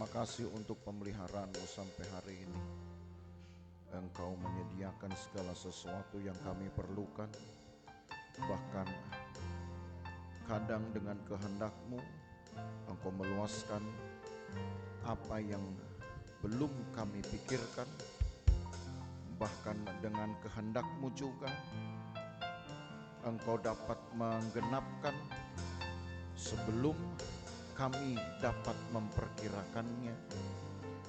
Terima kasih untuk pemeliharaan-Mu sampai hari ini. Engkau menyediakan segala sesuatu yang kami perlukan. Bahkan kadang dengan kehendak-Mu, Engkau meluaskan apa yang belum kami pikirkan. Bahkan dengan kehendak-Mu juga, Engkau dapat menggenapkan sebelum kami dapat memperkirakannya.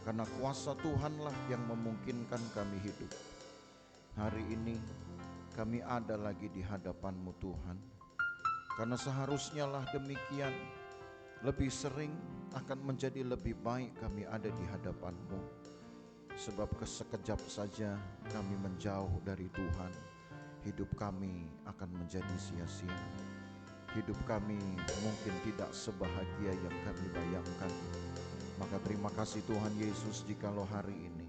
Karena kuasa Tuhanlah yang memungkinkan kami hidup. Hari ini kami ada lagi di hadapan-Mu Tuhan. Karena seharusnya lah demikian, lebih sering akan menjadi lebih baik kami ada di hadapan-Mu. Sebab sekejap saja kami menjauh dari Tuhan, hidup kami akan menjadi sia-sia. Hidup kami mungkin tidak sebahagia yang kami bayangkan. Maka terima kasih Tuhan Yesus, jikalau hari ini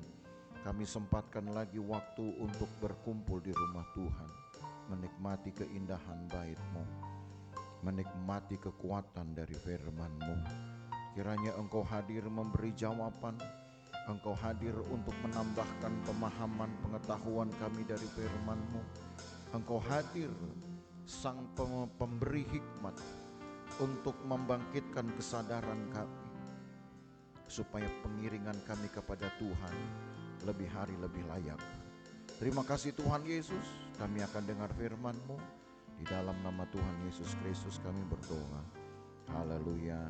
kami sempatkan lagi waktu untuk berkumpul di rumah Tuhan, menikmati keindahan bait-Mu, menikmati kekuatan dari firman-Mu. Kiranya Engkau hadir memberi jawaban, Engkau hadir untuk menambahkan pemahaman pengetahuan kami dari firman-Mu. Engkau hadir Sang pemberi hikmat untuk membangkitkan kesadaran kami, supaya pengiringan kami kepada Tuhan lebih hari lebih layak. Terima kasih Tuhan Yesus, kami akan dengar firman-Mu. Di dalam nama Tuhan Yesus Kristus kami berdoa. Haleluya.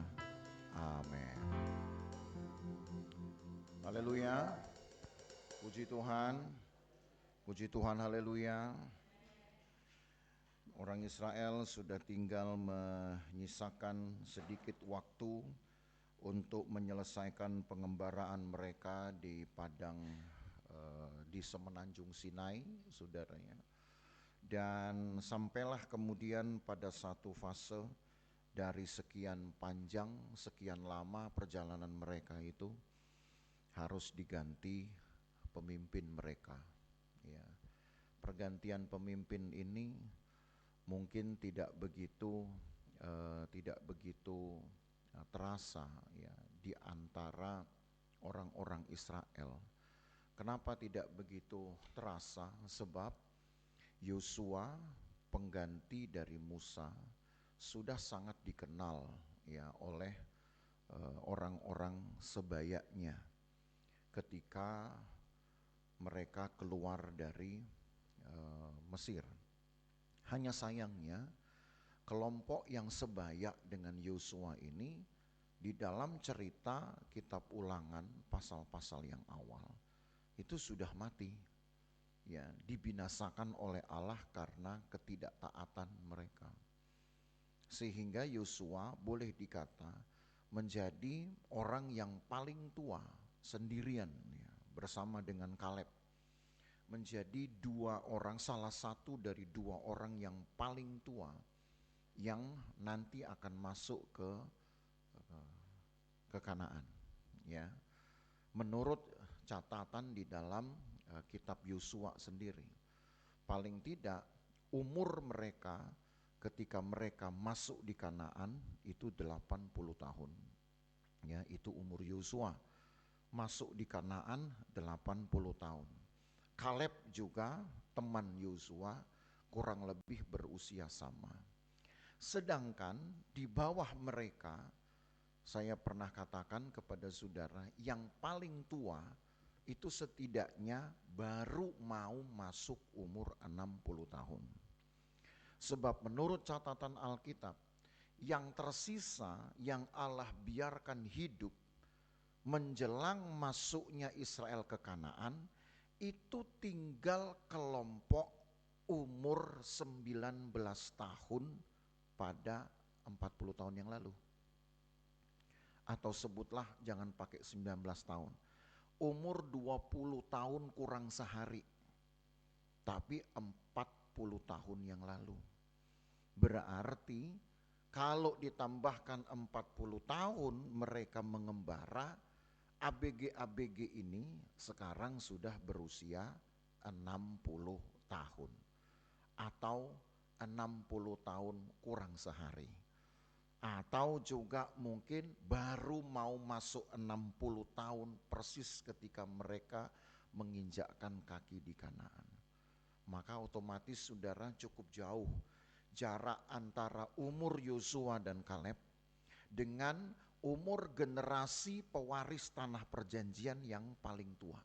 Amin. Haleluya. Puji Tuhan. Puji Tuhan, haleluya. Orang Israel sudah tinggal menyisakan sedikit waktu untuk menyelesaikan pengembaraan mereka di padang di semenanjung Sinai, saudaranya. Dan sampailah kemudian pada satu fase dari sekian panjang, sekian lama perjalanan mereka itu harus diganti pemimpin mereka. Ya. Pergantian pemimpin ini mungkin tidak begitu terasa ya di antara orang-orang Israel. Kenapa tidak begitu terasa? Sebab Yosua, pengganti dari Musa, sudah sangat dikenal ya oleh orang-orang sebayanya ketika mereka keluar dari Mesir. Hanya sayangnya kelompok yang sebaya dengan Yosua ini di dalam cerita kitab Ulangan pasal-pasal yang awal itu sudah mati, ya, dibinasakan oleh Allah karena ketidaktaatan mereka. Sehingga Yosua boleh dikata menjadi orang yang paling tua sendirian ya, bersama dengan Kaleb. Menjadi salah satu dari dua orang yang paling tua yang nanti akan masuk ke Kanaan. Ya, menurut catatan di dalam kitab Yosua sendiri, paling tidak umur mereka ketika mereka masuk di Kanaan itu 80 tahun. Ya, itu umur Yosua. Masuk di Kanaan 80 tahun. Kaleb juga teman Yosua kurang lebih berusia sama. Sedangkan di bawah mereka, saya pernah katakan kepada saudara, yang paling tua itu setidaknya baru mau masuk umur 60 tahun. Sebab menurut catatan Alkitab, yang tersisa yang Allah biarkan hidup menjelang masuknya Israel ke Kanaan, itu tinggal kelompok umur 19 tahun pada 40 tahun yang lalu. Atau sebutlah, jangan pakai 19 tahun. Umur 20 tahun kurang sehari. Tapi 40 tahun yang lalu. Berarti kalau ditambahkan 40 tahun mereka mengembara, ABG-ABG ini sekarang sudah berusia 60 tahun atau 60 tahun kurang sehari. Atau juga mungkin baru mau masuk 60 tahun persis ketika mereka menginjakkan kaki di Kanaan. Maka otomatis saudara cukup jauh jarak antara umur Yosua dan Kaleb dengan umur generasi pewaris tanah perjanjian yang paling tua.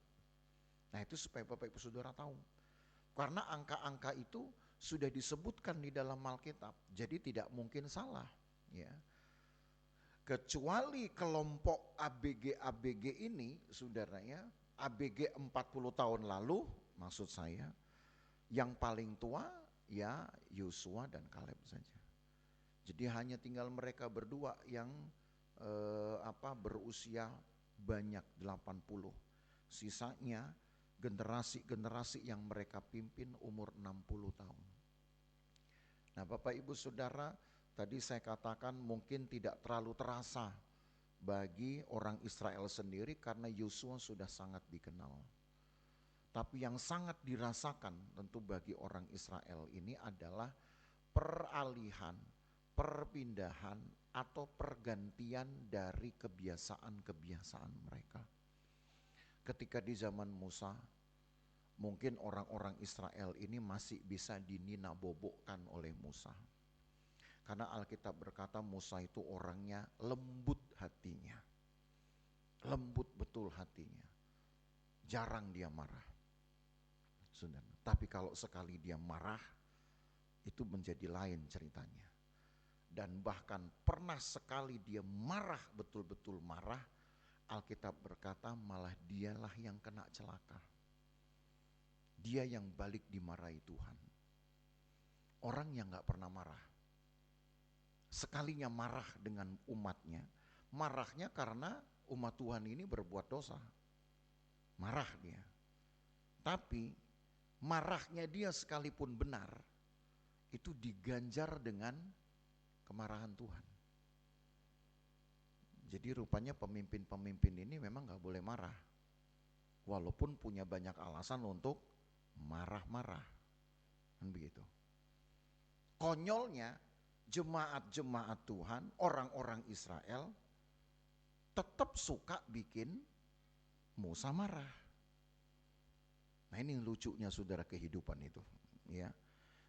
Nah itu supaya Bapak Ibu Saudara tahu. Karena angka-angka itu sudah disebutkan di dalam Alkitab, jadi tidak mungkin salah. Ya. Kecuali kelompok ABG ini saudaranya, ABG 40 tahun lalu maksud saya, yang paling tua ya Yosua dan Kaleb saja. Jadi hanya tinggal mereka berdua yang berusia banyak 80. Sisanya generasi-generasi yang mereka pimpin umur 60 tahun. Nah Bapak Ibu Saudara, tadi saya katakan mungkin tidak terlalu terasa bagi orang Israel sendiri karena Yosua sudah sangat dikenal. Tapi yang sangat dirasakan tentu bagi orang Israel ini adalah peralihan, perpindahan atau pergantian dari kebiasaan-kebiasaan mereka. Ketika di zaman Musa, mungkin orang-orang Israel ini masih bisa dininabobokkan oleh Musa. Karena Alkitab berkata Musa itu orangnya lembut hatinya. Lembut betul hatinya. Jarang dia marah. Tapi kalau sekali dia marah, itu menjadi lain ceritanya. Dan bahkan pernah sekali dia marah, betul-betul marah, Alkitab berkata malah dialah yang kena celaka. Dia yang balik dimarahi Tuhan. Orang yang gak pernah marah. Sekalinya marah dengan umatnya, marahnya karena umat Tuhan ini berbuat dosa. Marah dia. Tapi marahnya dia sekalipun benar, itu diganjar dengan kemarahan Tuhan. Jadi rupanya pemimpin-pemimpin ini memang gak boleh marah. Walaupun punya banyak alasan untuk marah-marah. Kan begitu. Konyolnya jemaat-jemaat Tuhan, orang-orang Israel tetap suka bikin Musa marah. Nah ini lucunya saudara kehidupan itu. Ya.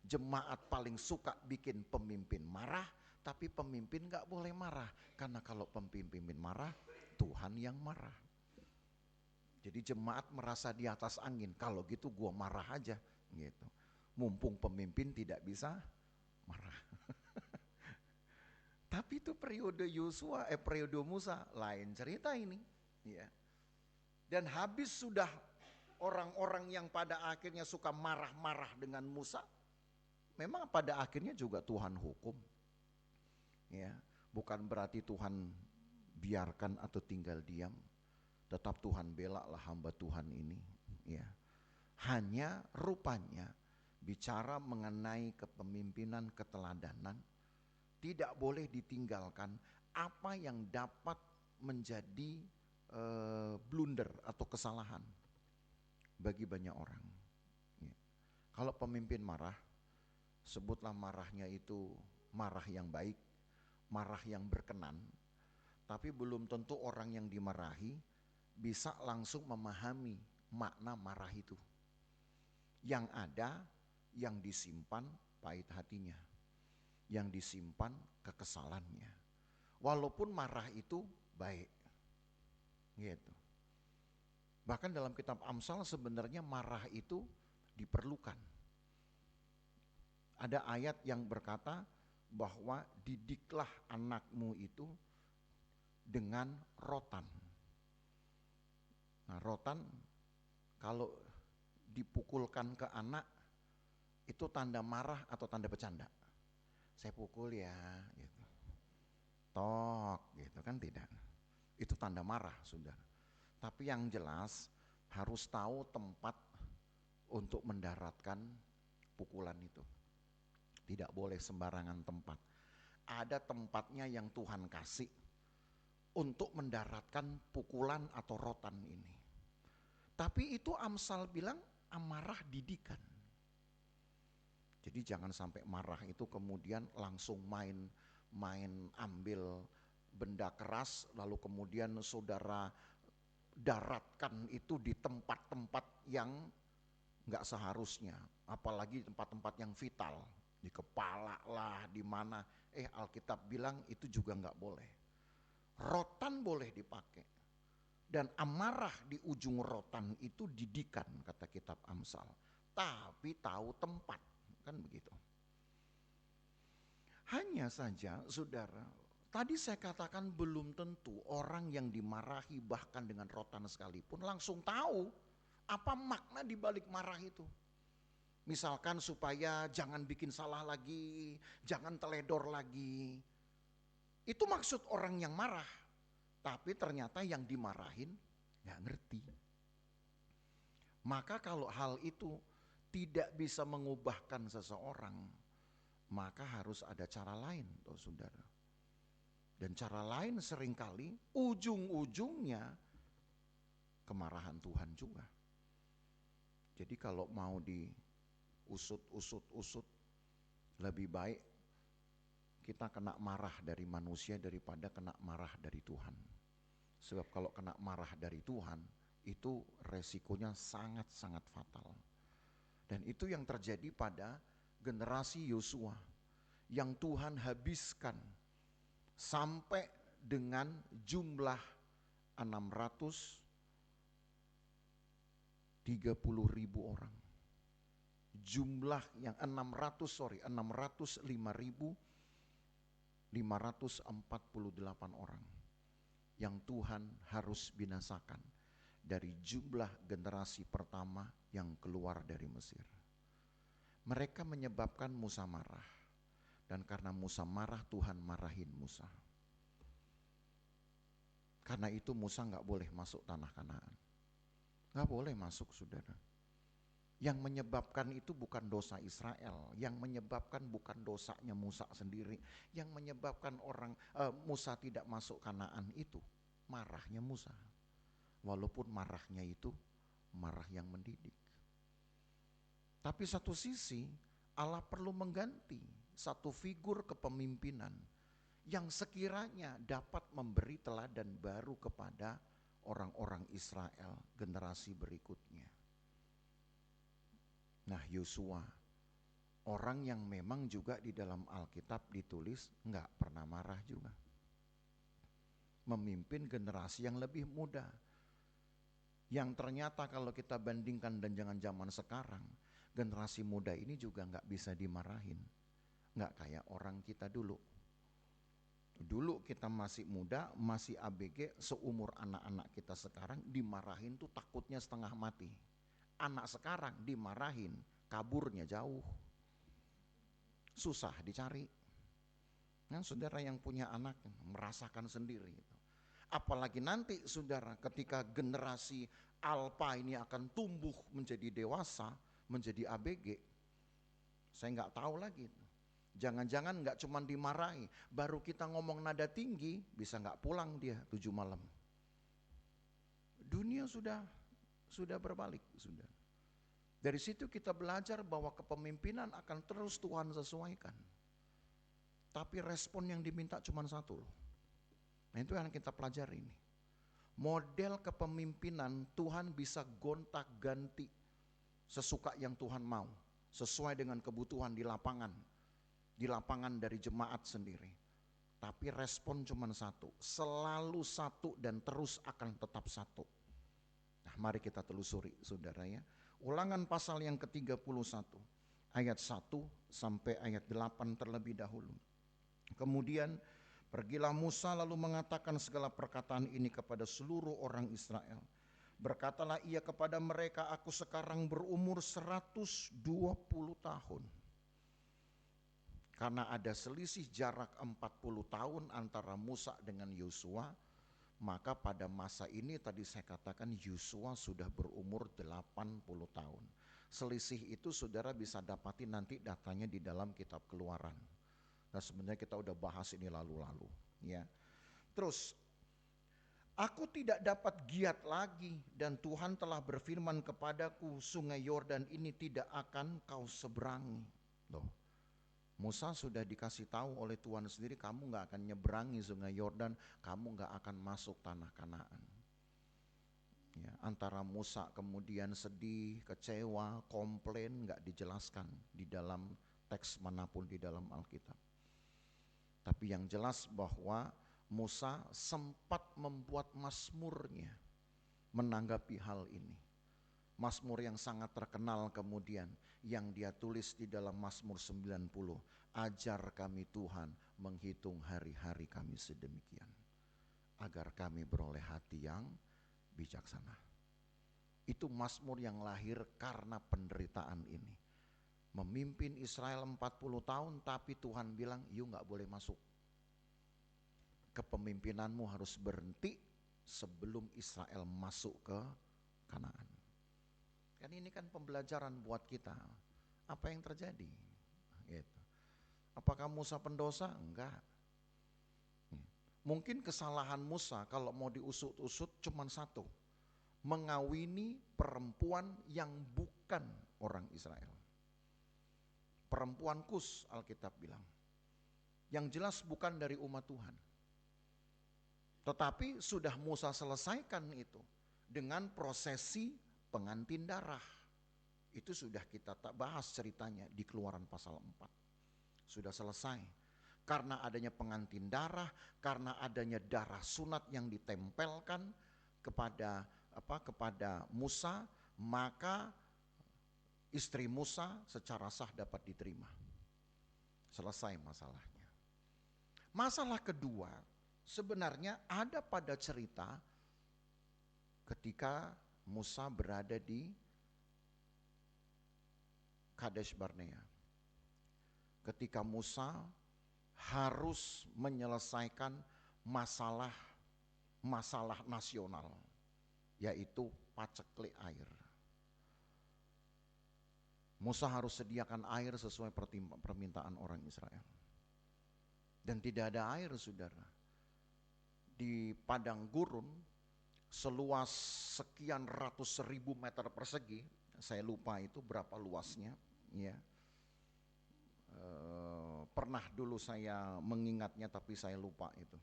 Jemaat paling suka bikin pemimpin marah, tapi pemimpin gak boleh marah. Karena kalau pemimpin marah, Tuhan yang marah. Jadi jemaat merasa di atas angin, kalau gitu gua marah aja. Gitu. Mumpung pemimpin tidak bisa marah. Tapi itu periode periode Musa, lain cerita ini. Ya. Dan habis sudah orang-orang yang pada akhirnya suka marah-marah dengan Musa, memang pada akhirnya juga Tuhan hukum. Ya, bukan berarti Tuhan biarkan atau tinggal diam. Tetap Tuhan bela lah hamba Tuhan ini. Ya. Hanya rupanya bicara mengenai kepemimpinan, keteladanan, tidak boleh ditinggalkan apa yang dapat menjadi blunder atau kesalahan bagi banyak orang. Ya. Kalau pemimpin marah, sebutlah marahnya itu marah yang baik, marah yang berkenan, tapi belum tentu orang yang dimarahi bisa langsung memahami makna marah itu. Yang ada, yang disimpan pahit hatinya, yang disimpan kekesalannya. Walaupun marah itu baik. Gitu. Bahkan dalam kitab Amsal sebenarnya marah itu diperlukan. Ada ayat yang berkata bahwa didiklah anakmu itu dengan rotan. Nah rotan kalau dipukulkan ke anak itu tanda marah atau tanda bercanda? Saya pukul ya gitu. Tok gitu kan tidak. Itu tanda marah saudara. Tapi yang jelas harus tahu tempat untuk mendaratkan pukulan itu. Tidak boleh sembarangan tempat. Ada tempatnya yang Tuhan kasih untuk mendaratkan pukulan atau rotan ini. Tapi itu Amsal bilang amarah didikan. Jadi jangan sampai marah itu kemudian langsung main main ambil benda keras lalu kemudian saudara daratkan itu di tempat-tempat yang nggak seharusnya, apalagi tempat-tempat yang vital, di kepala lah, di mana. Alkitab bilang itu juga nggak boleh. Rotan boleh dipakai, dan amarah di ujung rotan itu didikan, kata kitab Amsal. Tapi tahu tempat, kan begitu. Hanya saja saudara, tadi saya katakan belum tentu orang yang dimarahi bahkan dengan rotan sekalipun langsung tahu apa makna di balik marah itu. Misalkan supaya jangan bikin salah lagi, jangan teledor lagi. Itu maksud orang yang marah. Tapi ternyata yang dimarahin gak ngerti. Maka kalau hal itu tidak bisa mengubahkan seseorang, maka harus ada cara lain, toh saudara. Dan cara lain seringkali ujung-ujungnya kemarahan Tuhan juga. Jadi kalau mau diusut, lebih baik kita kena marah dari manusia daripada kena marah dari Tuhan. Sebab kalau kena marah dari Tuhan, itu resikonya sangat-sangat fatal. Dan itu yang terjadi pada generasi Yosua, yang Tuhan habiskan sampai dengan jumlah 630.000 orang. Jumlah yang 605.548 orang yang Tuhan harus binasakan dari jumlah generasi pertama yang keluar dari Mesir. Mereka menyebabkan Musa marah, dan karena Musa marah Tuhan marahin Musa. Karena itu Musa gak boleh masuk tanah Kanaan. Gak boleh masuk, saudara. Yang menyebabkan itu bukan dosa Israel, yang menyebabkan bukan dosanya Musa sendiri, yang menyebabkan Musa tidak masuk Kanaan itu marahnya Musa. Walaupun marahnya itu marah yang mendidik. Tapi satu sisi Allah perlu mengganti satu figur kepemimpinan yang sekiranya dapat memberi teladan baru kepada orang-orang Israel generasi berikutnya. Nah, Yosua, orang yang memang juga di dalam Alkitab ditulis nggak pernah marah juga. Memimpin generasi yang lebih muda. Yang ternyata kalau kita bandingkan dengan zaman sekarang, generasi muda ini juga nggak bisa dimarahin. Nggak kayak orang kita dulu. Dulu kita masih muda, masih ABG, seumur anak-anak kita sekarang dimarahin tuh takutnya setengah mati. Anak sekarang dimarahin, kaburnya jauh. Susah dicari. Nah, saudara yang punya anak merasakan sendiri. Apalagi nanti saudara ketika generasi Alpha ini akan tumbuh menjadi dewasa, menjadi ABG. Saya nggak tahu lagi. Jangan-jangan nggak cuma dimarahi, baru kita ngomong nada tinggi bisa nggak pulang dia 7 malam. Dunia sudah berbalik, sudah. Dari situ kita belajar bahwa kepemimpinan akan terus Tuhan sesuaikan. Tapi respon yang diminta cuma satu loh. Nah, itu yang kita pelajari ini. Model kepemimpinan Tuhan bisa gonta-ganti sesuka yang Tuhan mau, sesuai dengan kebutuhan di lapangan dari jemaat sendiri. Tapi respon cuma satu, selalu satu dan terus akan tetap satu. Nah, mari kita telusuri saudara ya. Ulangan pasal yang ke-31 ayat 1 sampai ayat 8 terlebih dahulu. Kemudian pergilah Musa lalu mengatakan segala perkataan ini kepada seluruh orang Israel. Berkatalah ia kepada mereka, aku sekarang berumur 120 tahun. Karena ada selisih jarak 40 tahun antara Musa dengan Yosua, maka pada masa ini tadi saya katakan Yosua sudah berumur 80 tahun. Selisih itu saudara bisa dapati nanti datanya di dalam kitab Keluaran. Nah, sebenarnya kita udah bahas ini lalu-lalu ya. Terus, aku tidak dapat giat lagi dan Tuhan telah berfirman kepadaku, sungai Yordan ini tidak akan kau seberangi. Loh. Musa sudah dikasih tahu oleh Tuhan sendiri, kamu gak akan nyeberangi sungai Yordan, kamu gak akan masuk tanah Kanaan. Ya, antara Musa kemudian sedih, kecewa, komplain gak dijelaskan di dalam teks manapun di dalam Alkitab. Tapi yang jelas bahwa Musa sempat membuat mazmurnya menanggapi hal ini. Mazmur yang sangat terkenal kemudian yang dia tulis di dalam Mazmur 90. Ajar kami Tuhan menghitung hari-hari kami sedemikian, agar kami beroleh hati yang bijaksana. Itu mazmur yang lahir karena penderitaan ini. Memimpin Israel 40 tahun tapi Tuhan bilang, you gak boleh masuk. Kepemimpinanmu harus berhenti sebelum Israel masuk ke Kanaan. Kan ini kan pembelajaran buat kita. Apa yang terjadi? Gitu. Apakah Musa pendosa? Enggak. Mungkin kesalahan Musa kalau mau diusut-usut cuma satu. Mengawini perempuan yang bukan orang Israel. Perempuan Kus, Alkitab bilang. Yang jelas bukan dari umat Tuhan. Tetapi sudah Musa selesaikan itu dengan prosesi pengantin darah. Itu sudah kita tak bahas ceritanya di Keluaran pasal 4. Sudah selesai. Karena adanya pengantin darah, karena adanya darah sunat yang ditempelkan kepada Musa, maka istri Musa secara sah dapat diterima. Selesai masalahnya. Masalah kedua sebenarnya ada pada cerita ketika Musa berada di Kadesh Barnea. Ketika Musa harus menyelesaikan masalah nasional, yaitu paceklik air. Musa harus sediakan air sesuai permintaan orang Israel. Dan tidak ada air, saudara. Di padang gurun seluas sekian ratus ribu meter persegi, saya lupa itu berapa luasnya, ya. Pernah dulu saya mengingatnya tapi saya lupa itu.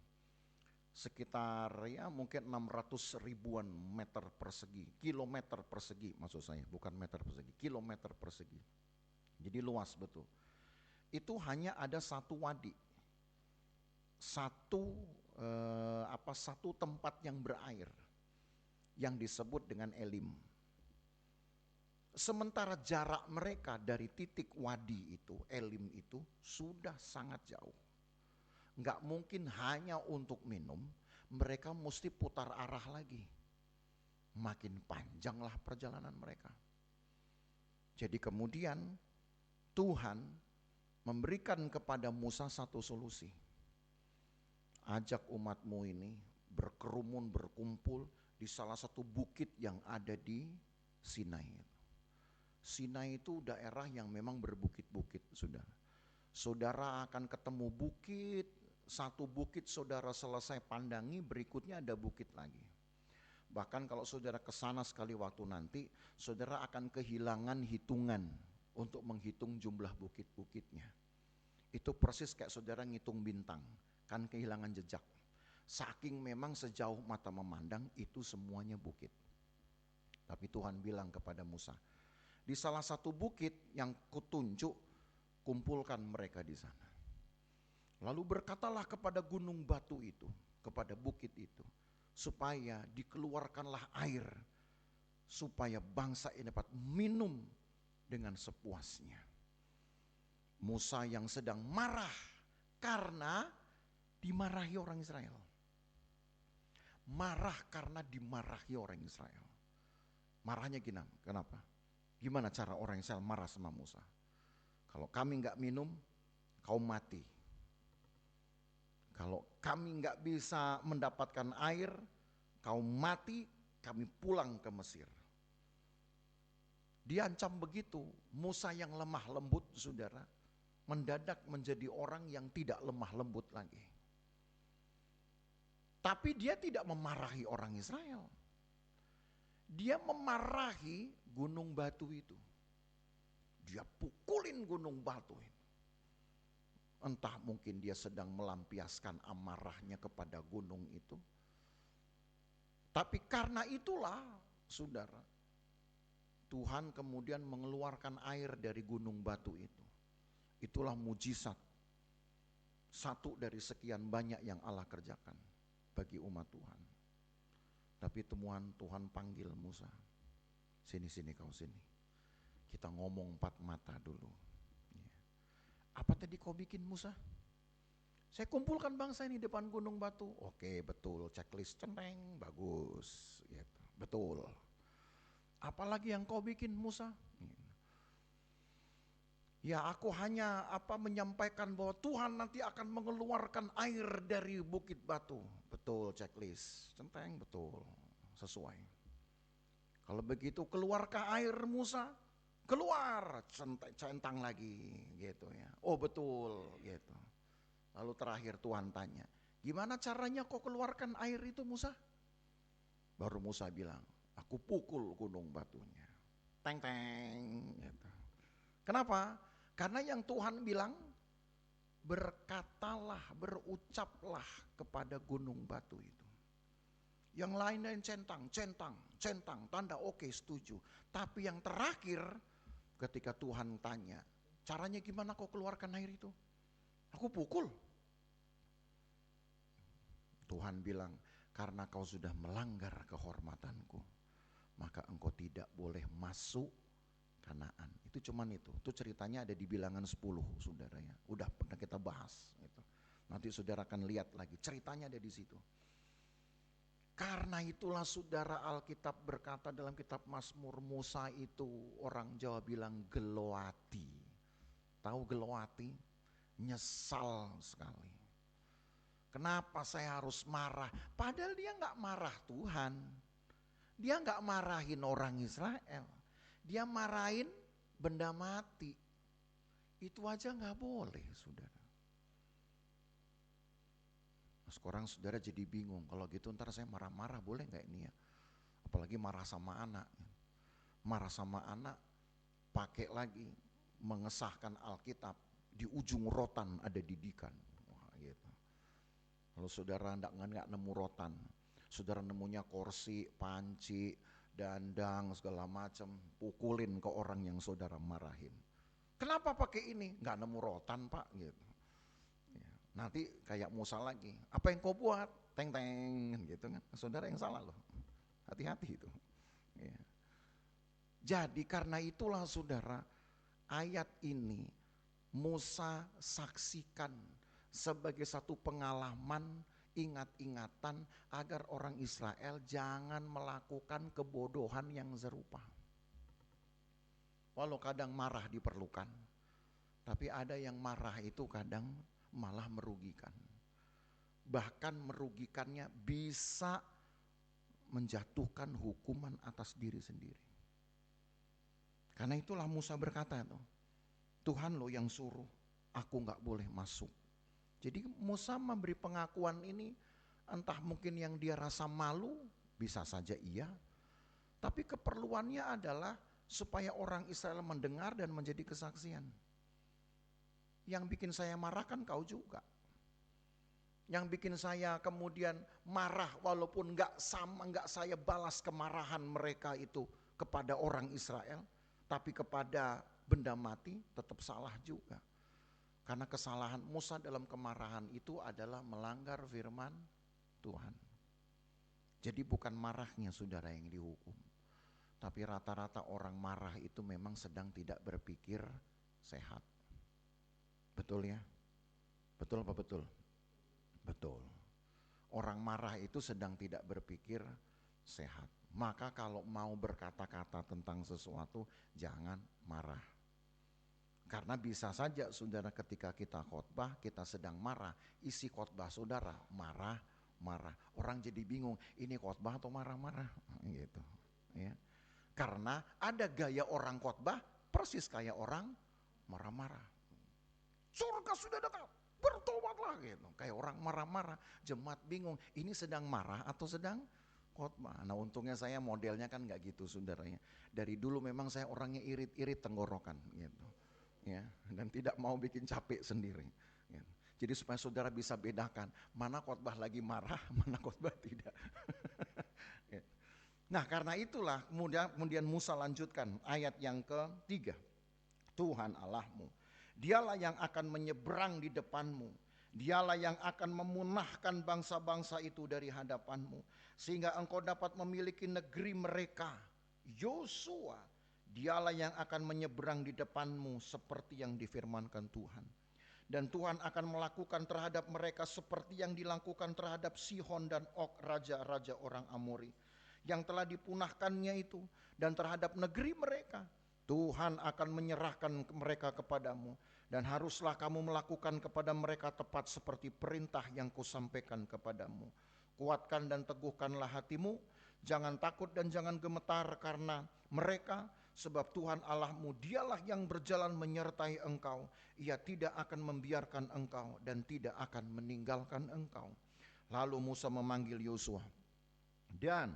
Sekitar ya mungkin 600 ribuan meter persegi, kilometer persegi maksud saya, bukan meter persegi, kilometer persegi. Jadi luas betul. Itu hanya ada satu wadi, satu tempat yang berair, yang disebut dengan Elim. Sementara jarak mereka dari titik wadi itu, Elim itu sudah sangat jauh. Nggak mungkin hanya untuk minum, mereka mesti putar arah lagi. Makin panjanglah perjalanan mereka. Jadi kemudian Tuhan memberikan kepada Musa satu solusi. Ajak umatmu ini berkerumun, berkumpul di salah satu bukit yang ada di Sinai. Sinai itu daerah yang memang berbukit-bukit, saudara. Saudara akan ketemu bukit, satu bukit saudara selesai pandangi, berikutnya ada bukit lagi. Bahkan kalau saudara ke sana sekali waktu nanti, saudara akan kehilangan hitungan untuk menghitung jumlah bukit-bukitnya. Itu persis kayak saudara ngitung bintang, kan kehilangan jejak. Saking memang sejauh mata memandang itu semuanya bukit. Tapi Tuhan bilang kepada Musa, di salah satu bukit yang kutunjuk, kumpulkan mereka di sana. Lalu berkatalah kepada gunung batu itu, kepada bukit itu, supaya dikeluarkanlah air, supaya bangsa ini dapat minum dengan sepuasnya. Musa yang sedang marah karena dimarahi orang Israel. Marah karena dimarahi orang Israel. Marahnya gimana? Kenapa? Gimana cara orang Israel marah sama Musa? Kalau kami nggak minum, kau mati. Kalau kami nggak bisa mendapatkan air, kau mati, kami pulang ke Mesir. Diancam begitu. Musa yang lemah lembut, saudara, mendadak menjadi orang yang tidak lemah lembut lagi. Tapi dia tidak memarahi orang Israel. Dia memarahi gunung batu itu. Dia pukulin gunung batu itu. Entah mungkin dia sedang melampiaskan amarahnya kepada gunung itu. Tapi karena itulah, saudara, Tuhan kemudian mengeluarkan air dari gunung batu itu. Itulah mujizat. Satu dari sekian banyak yang Allah kerjakan bagi umat Tuhan. Tapi Tuhan panggil Musa. Sini kau sini. Kita ngomong 4 mata dulu. Apa tadi kau bikin, Musa? Saya kumpulkan bangsa ini depan gunung batu. Oke, betul, checklist centeng, bagus, gitu. Betul. Apalagi yang kau bikin, Musa? Ya, aku hanya menyampaikan bahwa Tuhan nanti akan mengeluarkan air dari bukit batu. Betul, checklist centeng, betul, sesuai. Kalau begitu, keluarkah air, Musa? Keluar, centang lagi, gitu ya. Oh betul, gitu. Lalu terakhir Tuhan tanya, gimana caranya kau keluarkan air itu, Musa? Baru Musa bilang, aku pukul gunung batunya. Teng teng, gitu. Kenapa? Karena yang Tuhan bilang, berkatalah, berucaplah kepada gunung batu itu. Yang lain-lain centang, tanda oke, setuju. Tapi yang terakhir, ketika Tuhan tanya, caranya gimana kau keluarkan air itu? Aku pukul. Tuhan bilang, karena kau sudah melanggar kehormatanku, maka engkau tidak boleh masuk Kanaan. Itu cuman itu ceritanya ada di Bilangan 10, saudara ya. Udah pernah kita bahas gitu. Nanti saudara akan lihat lagi, ceritanya ada di situ. Karena itulah saudara, Alkitab berkata dalam kitab Mazmur, Musa itu orang Jawa bilang geloati. Tahu geloati? Nyesal sekali. Kenapa saya harus marah? Padahal dia gak marah Tuhan. Dia gak marahin orang Israel. Dia marahin benda mati. Itu aja gak boleh, saudara. Sekarang saudara jadi bingung, kalau gitu ntar saya marah-marah boleh gak ini ya? Apalagi marah sama anak. Marah sama anak, pakai lagi mengesahkan Alkitab, di ujung rotan ada didikan. Wah, gitu. Kalau saudara nggak nemu rotan, saudara nemunya kursi, panci, dandang, segala macam, pukulin ke orang yang saudara marahin. Kenapa pakai ini? Nggak nemu rotan, Pak, gitu. Nanti kayak Musa lagi, apa yang kau buat? Teng teng, gitu kan? Saudara yang salah loh. Hati-hati itu. Ya. Jadi karena itulah saudara, ayat ini Musa saksikan sebagai satu pengalaman, ingat-ingatan agar orang Israel jangan melakukan kebodohan yang serupa. Walau kadang marah diperlukan, tapi ada yang marah itu kadang malah merugikan. Bahkan merugikannya bisa menjatuhkan hukuman atas diri sendiri. Karena itulah Musa berkata, Tuhan lo yang suruh, aku gak boleh masuk. Jadi Musa memberi pengakuan ini, entah mungkin yang dia rasa malu, bisa saja iya. Tapi keperluannya adalah supaya orang Israel mendengar dan menjadi kesaksian. Yang bikin saya marah kan kau juga. Yang bikin saya kemudian marah walaupun gak saya balas kemarahan mereka itu kepada orang Israel, tapi kepada benda mati tetap salah juga. Karena kesalahan Musa dalam kemarahan itu adalah melanggar firman Tuhan. Jadi bukan marahnya saudara yang dihukum, tapi rata-rata orang marah itu memang sedang tidak berpikir sehat. Betul ya? Betul apa betul? Betul. Orang marah itu sedang tidak berpikir sehat. Maka kalau mau berkata-kata tentang sesuatu, jangan marah. Karena bisa saja saudara ketika kita khotbah, kita sedang marah. Isi khotbah saudara marah. Orang jadi bingung, ini khotbah atau marah-marah? Gitu. Ya. Karena ada gaya orang khotbah persis kayak orang marah-marah. Surga sudah dekat, bertobatlah gitu. Kayak orang marah-marah, jemaat bingung, ini sedang marah atau sedang khotbah. Nah untungnya saya modelnya kan gak gitu saudaranya. Dari dulu memang saya orangnya irit-irit tenggorokan gitu. Ya, dan tidak mau bikin capek sendiri. Ya. Jadi supaya saudara bisa bedakan mana khotbah lagi marah, mana khotbah tidak. Nah karena itulah kemudian Musa lanjutkan ayat yang ketiga. Tuhan Allahmu, dialah yang akan menyeberang di depanmu. Dialah yang akan memunahkan bangsa-bangsa itu dari hadapanmu. Sehingga engkau dapat memiliki negeri mereka. Yosua, dialah yang akan menyeberang di depanmu seperti yang difirmankan Tuhan. Dan Tuhan akan melakukan terhadap mereka seperti yang dilakukan terhadap Sihon dan Og, raja-raja orang Amori yang telah dipunahkannya itu, dan terhadap negeri mereka Tuhan akan menyerahkan mereka kepadamu, dan haruslah kamu melakukan kepada mereka tepat seperti perintah yang kusampaikan kepadamu. Kuatkan dan teguhkanlah hatimu, jangan takut dan jangan gemetar karena mereka, sebab Tuhan Allahmu dialah yang berjalan menyertai engkau. Ia tidak akan membiarkan engkau dan tidak akan meninggalkan engkau. Lalu Musa memanggil Yosua dan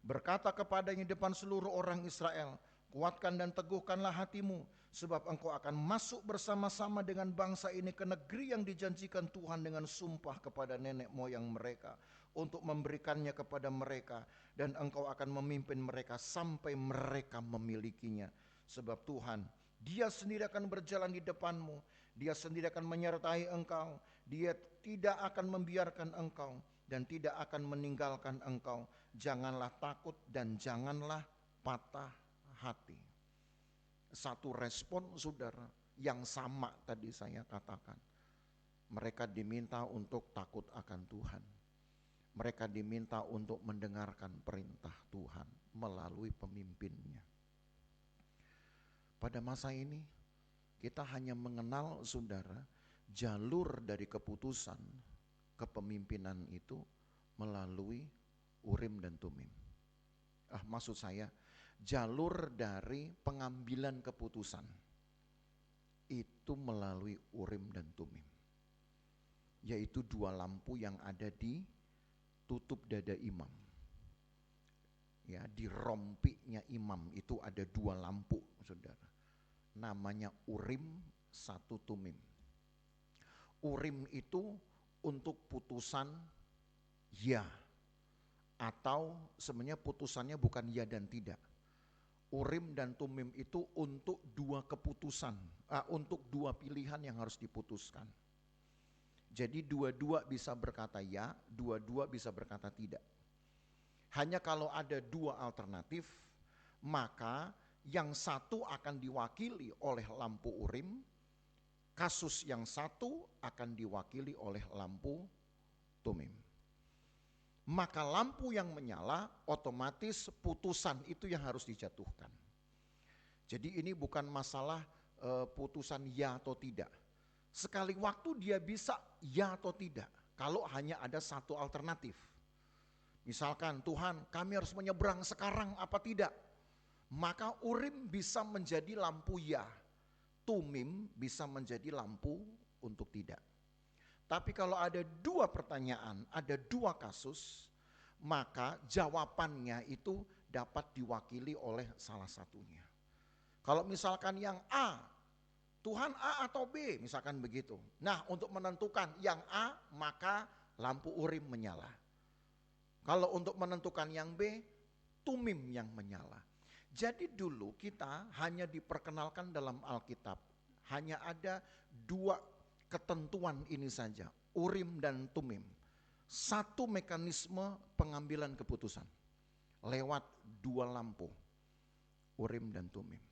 berkata kepadanya di depan seluruh orang Israel, kuatkan dan teguhkanlah hatimu, sebab engkau akan masuk bersama-sama dengan bangsa ini ke negeri yang dijanjikan Tuhan dengan sumpah kepada nenek moyang mereka, untuk memberikannya kepada mereka, dan engkau akan memimpin mereka sampai mereka memilikinya. Sebab Tuhan, Dia sendiri akan berjalan di depanmu, Dia sendiri akan menyertai engkau, Dia tidak akan membiarkan engkau dan tidak akan meninggalkan engkau. Janganlah takut dan janganlah patah hati. Satu respon saudara yang sama tadi saya katakan. Mereka diminta untuk takut akan Tuhan. Mereka diminta untuk mendengarkan perintah Tuhan melalui pemimpinnya. Pada masa ini kita hanya mengenal saudara jalur dari keputusan kepemimpinan itu melalui Urim dan Tumim. Maksud saya jalur dari pengambilan keputusan itu melalui Urim dan Tumim, yaitu dua lampu yang ada di tutup dada imam. Ya, di rompiknya imam itu ada dua lampu, saudara. Namanya Urim, satu Tumim. Urim itu untuk putusan ya, atau sebenarnya putusannya bukan ya dan tidak. Urim dan Tumim itu untuk dua keputusan, untuk dua pilihan yang harus diputuskan. Jadi dua-dua bisa berkata ya, dua-dua bisa berkata tidak. Hanya kalau ada dua alternatif, maka yang satu akan diwakili oleh lampu Urim, kasus yang satu akan diwakili oleh lampu Tumim. Maka lampu yang menyala otomatis putusan itu yang harus dijatuhkan. Jadi ini bukan masalah putusan ya atau tidak. Sekali waktu dia bisa ya atau tidak kalau hanya ada satu alternatif. Misalkan Tuhan, kami harus menyeberang sekarang apa tidak? Maka Urim bisa menjadi lampu ya, Tumim bisa menjadi lampu untuk tidak. Tapi kalau ada dua pertanyaan, ada dua kasus, maka jawabannya itu dapat diwakili oleh salah satunya. Kalau misalkan yang A, Tuhan A atau B, misalkan begitu. Nah, untuk menentukan yang A, maka lampu Urim menyala. Kalau untuk menentukan yang B, Tumim yang menyala. Jadi dulu kita hanya diperkenalkan dalam Alkitab, hanya ada dua ketentuan ini saja, Urim dan Tumim. Satu mekanisme pengambilan keputusan lewat dua lampu, Urim dan Tumim.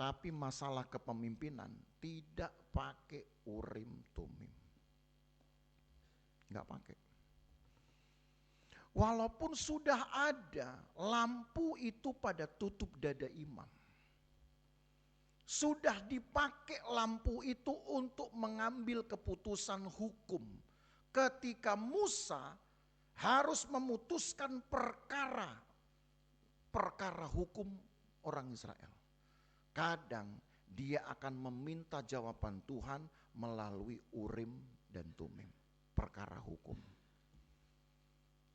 Tapi masalah kepemimpinan tidak pakai Urim Tumim. Enggak pakai. Walaupun sudah ada lampu itu pada tutup dada imam, sudah dipakai lampu itu untuk mengambil keputusan hukum. Ketika Musa harus memutuskan perkara hukum orang Israel. Kadang dia akan meminta jawaban Tuhan melalui Urim dan Tumim, perkara hukum.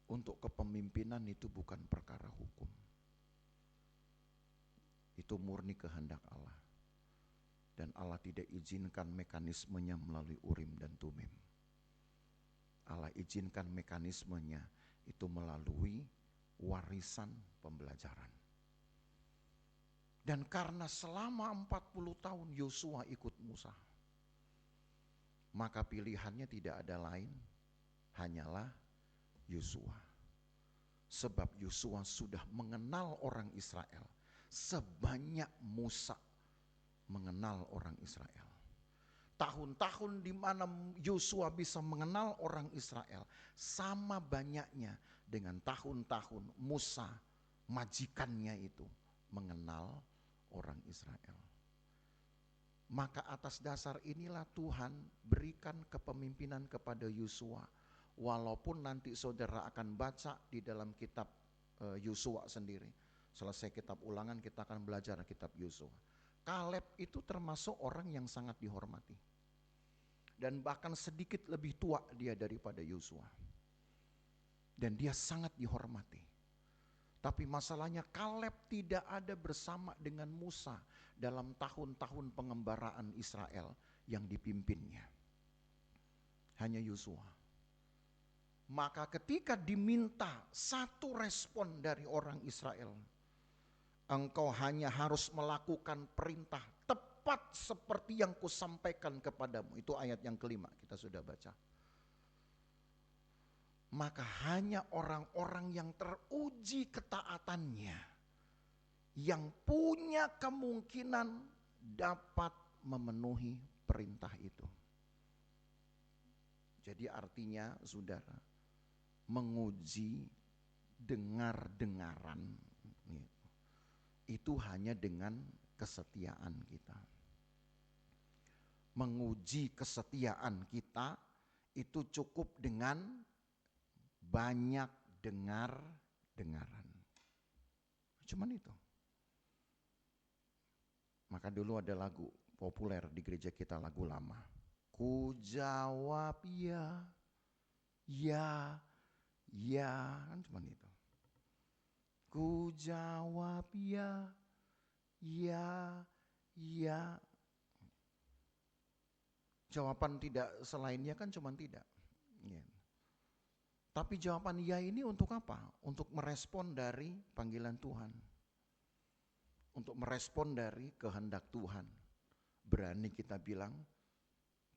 Untuk kepemimpinan itu bukan perkara hukum. Itu murni kehendak Allah. Dan Allah tidak izinkan mekanismenya melalui Urim dan Tumim. Allah izinkan mekanismenya itu melalui warisan pembelajaran. Dan karena selama 40 tahun Yosua ikut Musa, maka pilihannya tidak ada lain, hanyalah Yosua. Sebab Yosua sudah mengenal orang Israel sebanyak Musa mengenal orang Israel. Tahun-tahun di mana Yosua bisa mengenal orang Israel sama banyaknya dengan tahun-tahun Musa majikannya itu mengenal orang Israel. Maka atas dasar inilah Tuhan berikan kepemimpinan kepada Yosua. Walaupun nanti saudara akan baca di dalam kitab Yosua sendiri. Selesai kitab Ulangan kita akan belajar kitab Yosua. Kaleb itu termasuk orang yang sangat dihormati. Dan bahkan sedikit lebih tua dia daripada Yosua. Dan dia sangat dihormati. Tapi masalahnya Kaleb tidak ada bersama dengan Musa dalam tahun-tahun pengembaraan Israel yang dipimpinnya. Hanya Yosua. Maka ketika diminta satu respon dari orang Israel, engkau hanya harus melakukan perintah tepat seperti yang kusampaikan kepadamu. Itu ayat yang kelima, kita sudah baca. Maka hanya orang-orang yang teruji ketaatannya yang punya kemungkinan dapat memenuhi perintah itu. Jadi artinya saudara, menguji dengar-dengaran itu hanya dengan kesetiaan kita. Menguji kesetiaan kita itu cukup dengan banyak dengar-dengaran. Cuman itu. Maka dulu ada lagu populer di gereja kita, lagu lama. Ku jawab ya, ya, ya, kan cuman itu. Ku jawab ya, ya, ya. Jawaban tidak selainnya kan cuman tidak. Ya. Tapi jawaban ya ini untuk apa? Untuk merespon dari panggilan Tuhan. Untuk merespon dari kehendak Tuhan. Berani kita bilang,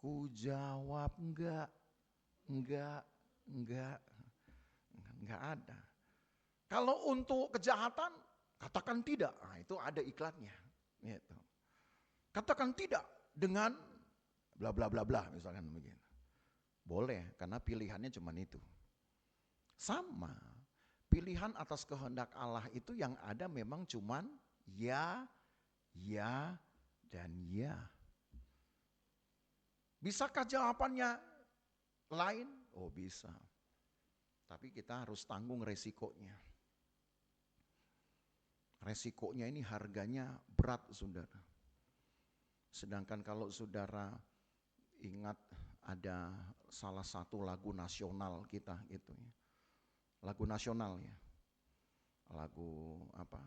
ku jawab enggak ada. Kalau untuk kejahatan, katakan tidak. Nah, itu ada iklannya. Gitu. Katakan tidak dengan bla bla bla bla misalkan begitu. Boleh, karena pilihannya cuma itu. Sama, pilihan atas kehendak Allah itu yang ada memang cuman ya, ya, dan ya. Bisakah jawabannya lain? Oh bisa. Tapi kita harus tanggung resikonya. Resikonya ini harganya berat saudara. Sedangkan kalau saudara ingat ada salah satu lagu nasional kita gitu ya. Lagu nasional ya. Lagu apa?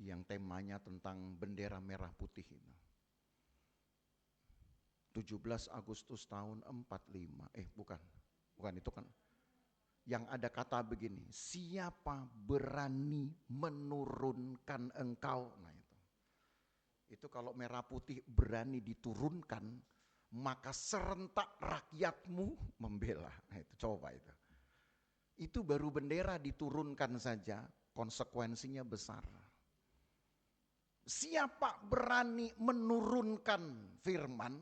Yang temanya tentang bendera merah putih itu. 17 Agustus tahun 45. Bukan itu kan. Yang ada kata begini, siapa berani menurunkan engkau? Nah itu. Itu kalau merah putih berani diturunkan, maka serentak rakyatmu membela. Nah itu coba itu. Itu baru bendera diturunkan saja, konsekuensinya besar. Siapa berani menurunkan firman,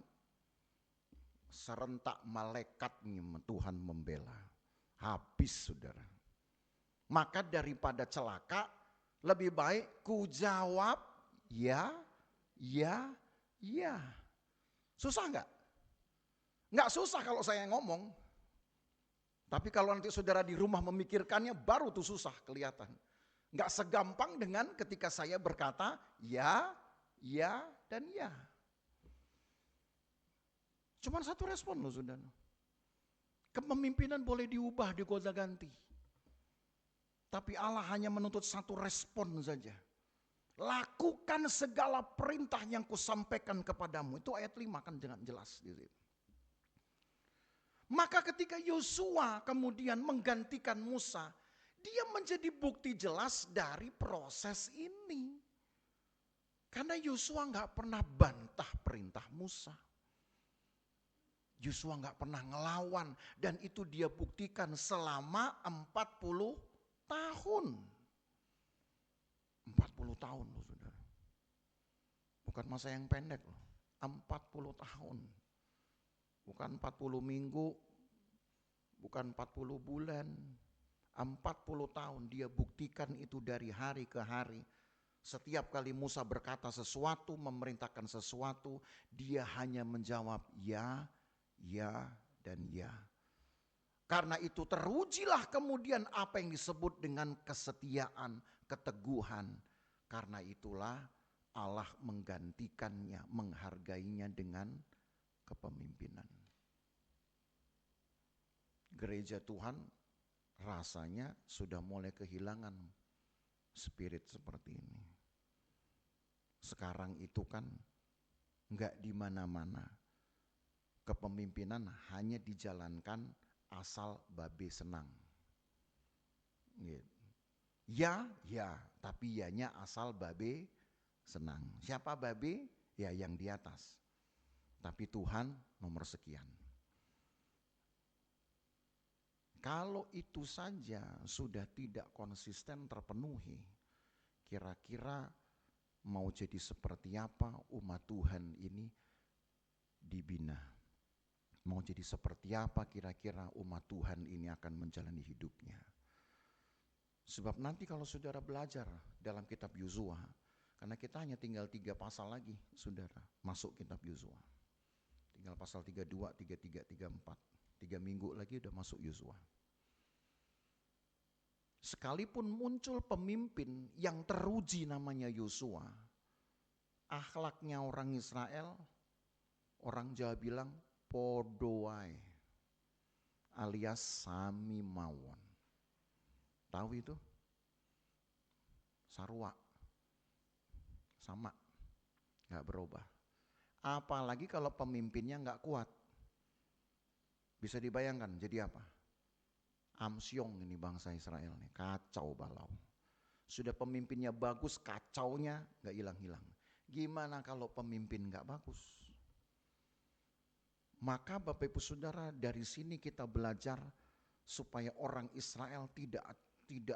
serentak malaikatnya Tuhan membela. Habis saudara. Maka daripada celaka, lebih baik ku jawab ya, ya, ya. Susah enggak? Enggak susah kalau saya ngomong. Tapi kalau nanti saudara di rumah memikirkannya, baru tuh susah kelihatan. Enggak segampang dengan ketika saya berkata ya, ya, dan ya. Cuman satu respon loh saudara. Kepemimpinan boleh diubah, digonta-ganti. Tapi Allah hanya menuntut satu respon saja. Lakukan segala perintah yang kusampaikan kepadamu. Itu ayat 5 kan dengan jelas di situ. Maka ketika Yosua kemudian menggantikan Musa, dia menjadi bukti jelas dari proses ini. Karena Yosua nggak pernah bantah perintah Musa. Yosua nggak pernah ngelawan, dan itu dia buktikan selama 40 tahun. 40 tahun loh saudara. Bukan masa yang pendek loh. 40 tahun. Bukan 40 minggu, bukan 40 bulan. 40 tahun dia buktikan itu dari hari ke hari. Setiap kali Musa berkata sesuatu, memerintahkan sesuatu, dia hanya menjawab ya, ya, dan ya. Karena itu terujilah kemudian apa yang disebut dengan kesetiaan, keteguhan. Karena itulah Allah menggantikannya, menghargainya dengan kepemimpinan. Gereja Tuhan rasanya sudah mulai kehilangan spirit seperti ini. Sekarang itu kan enggak di mana-mana. Kepemimpinan hanya dijalankan asal babe senang. Ya, ya, tapi yanya asal babe senang. Siapa babe? Ya yang di atas. Tapi Tuhan nomor sekian. Kalau itu saja sudah tidak konsisten terpenuhi, kira-kira mau jadi seperti apa umat Tuhan ini dibina? Mau jadi seperti apa kira-kira umat Tuhan ini akan menjalani hidupnya? Sebab nanti kalau saudara belajar dalam kitab Yosua, karena kita hanya tinggal 3 pasal lagi saudara masuk kitab Yosua. Tinggal pasal 32, 33, 34. 3 minggu lagi udah masuk Yosua. Sekalipun muncul pemimpin yang teruji namanya Yosua, akhlaknya orang Israel, orang Jawa bilang podoai alias sami mawon. Tahu itu? Sarwa. Sama. Gak berubah. Apalagi kalau pemimpinnya gak kuat. Bisa dibayangkan jadi apa? Amsyong ini bangsa Israel nih, kacau balau. Sudah pemimpinnya bagus, kacaunya gak hilang-hilang. Gimana kalau pemimpin gak bagus? Maka Bapak Ibu Saudara, dari sini kita belajar supaya orang Israel tidak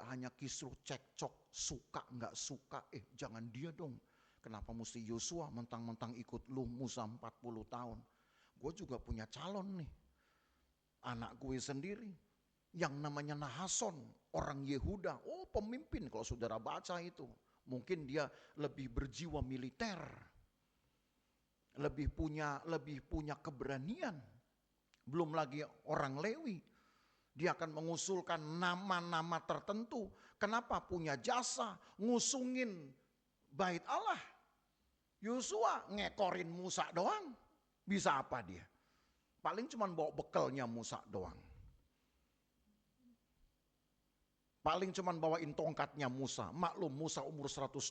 hanya kisruh cekcok, suka nggak suka, jangan dia dong. Kenapa mesti Yosua mentang-mentang ikut lu Musa 40 tahun. Gue juga punya calon nih, anak gue sendiri yang namanya Nahason, orang Yehuda. Oh pemimpin, kalau saudara baca itu. Mungkin dia lebih berjiwa militer, lebih punya keberanian. Belum lagi orang Lewi, dia akan mengusulkan nama-nama tertentu. Kenapa? Punya jasa ngusungin bait Allah. Yosua ngekorin Musa doang. Bisa apa dia? Paling cuma bawa bekalnya Musa doang. Paling cuma bawain tongkatnya Musa. Maklum Musa umur 120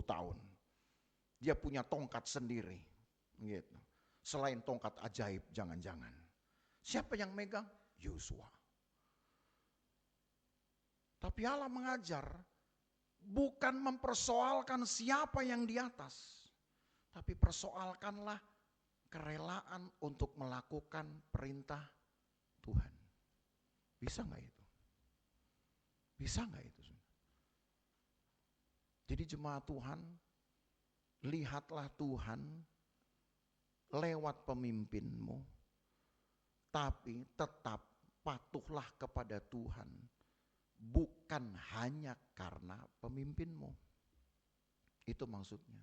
tahun. Dia punya tongkat sendiri. Gitu. Selain tongkat ajaib jangan-jangan. Siapa yang megang? Yosua. Tapi Allah mengajar bukan mempersoalkan siapa yang di atas. Tapi persoalkanlah kerelaan untuk melakukan perintah Tuhan. Bisa gak itu? Bisa gak itu? Jadi jemaat Tuhan, lihatlah Tuhan lewat pemimpinmu, tapi tetap patuhlah kepada Tuhan, bukan hanya karena pemimpinmu. Itu maksudnya.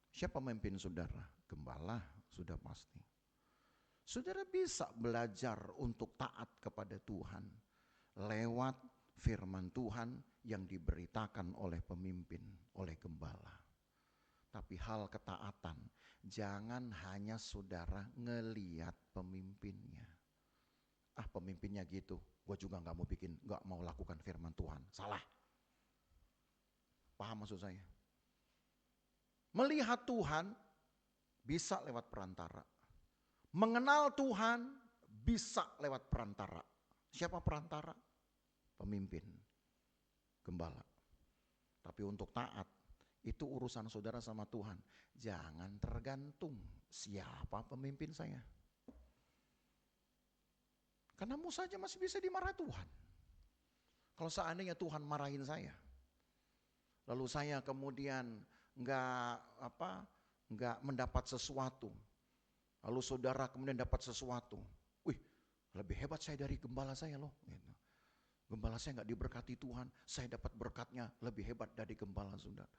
Siapa pemimpin saudara? Gembala, sudah pasti. Saudara bisa belajar untuk taat kepada Tuhan lewat firman Tuhan yang diberitakan oleh pemimpin, oleh gembala. Tapi hal ketaatan, jangan hanya saudara ngeliat pemimpinnya. Pemimpinnya gitu, gue juga gak mau lakukan firman Tuhan. Salah. Paham maksud saya? Melihat Tuhan bisa lewat perantara. Mengenal Tuhan bisa lewat perantara. Siapa perantara? Pemimpin, gembala. Tapi untuk taat, itu urusan saudara sama Tuhan. Jangan tergantung siapa pemimpin saya. Karena Musa saja masih bisa dimarahi Tuhan. Kalau seandainya Tuhan marahin saya, lalu saya kemudian nggak mendapat sesuatu, lalu saudara kemudian dapat sesuatu, wih, lebih hebat saya dari gembala saya loh. Gitu. Gembala saya nggak diberkati Tuhan, saya dapat berkatnya lebih hebat dari gembala saudara,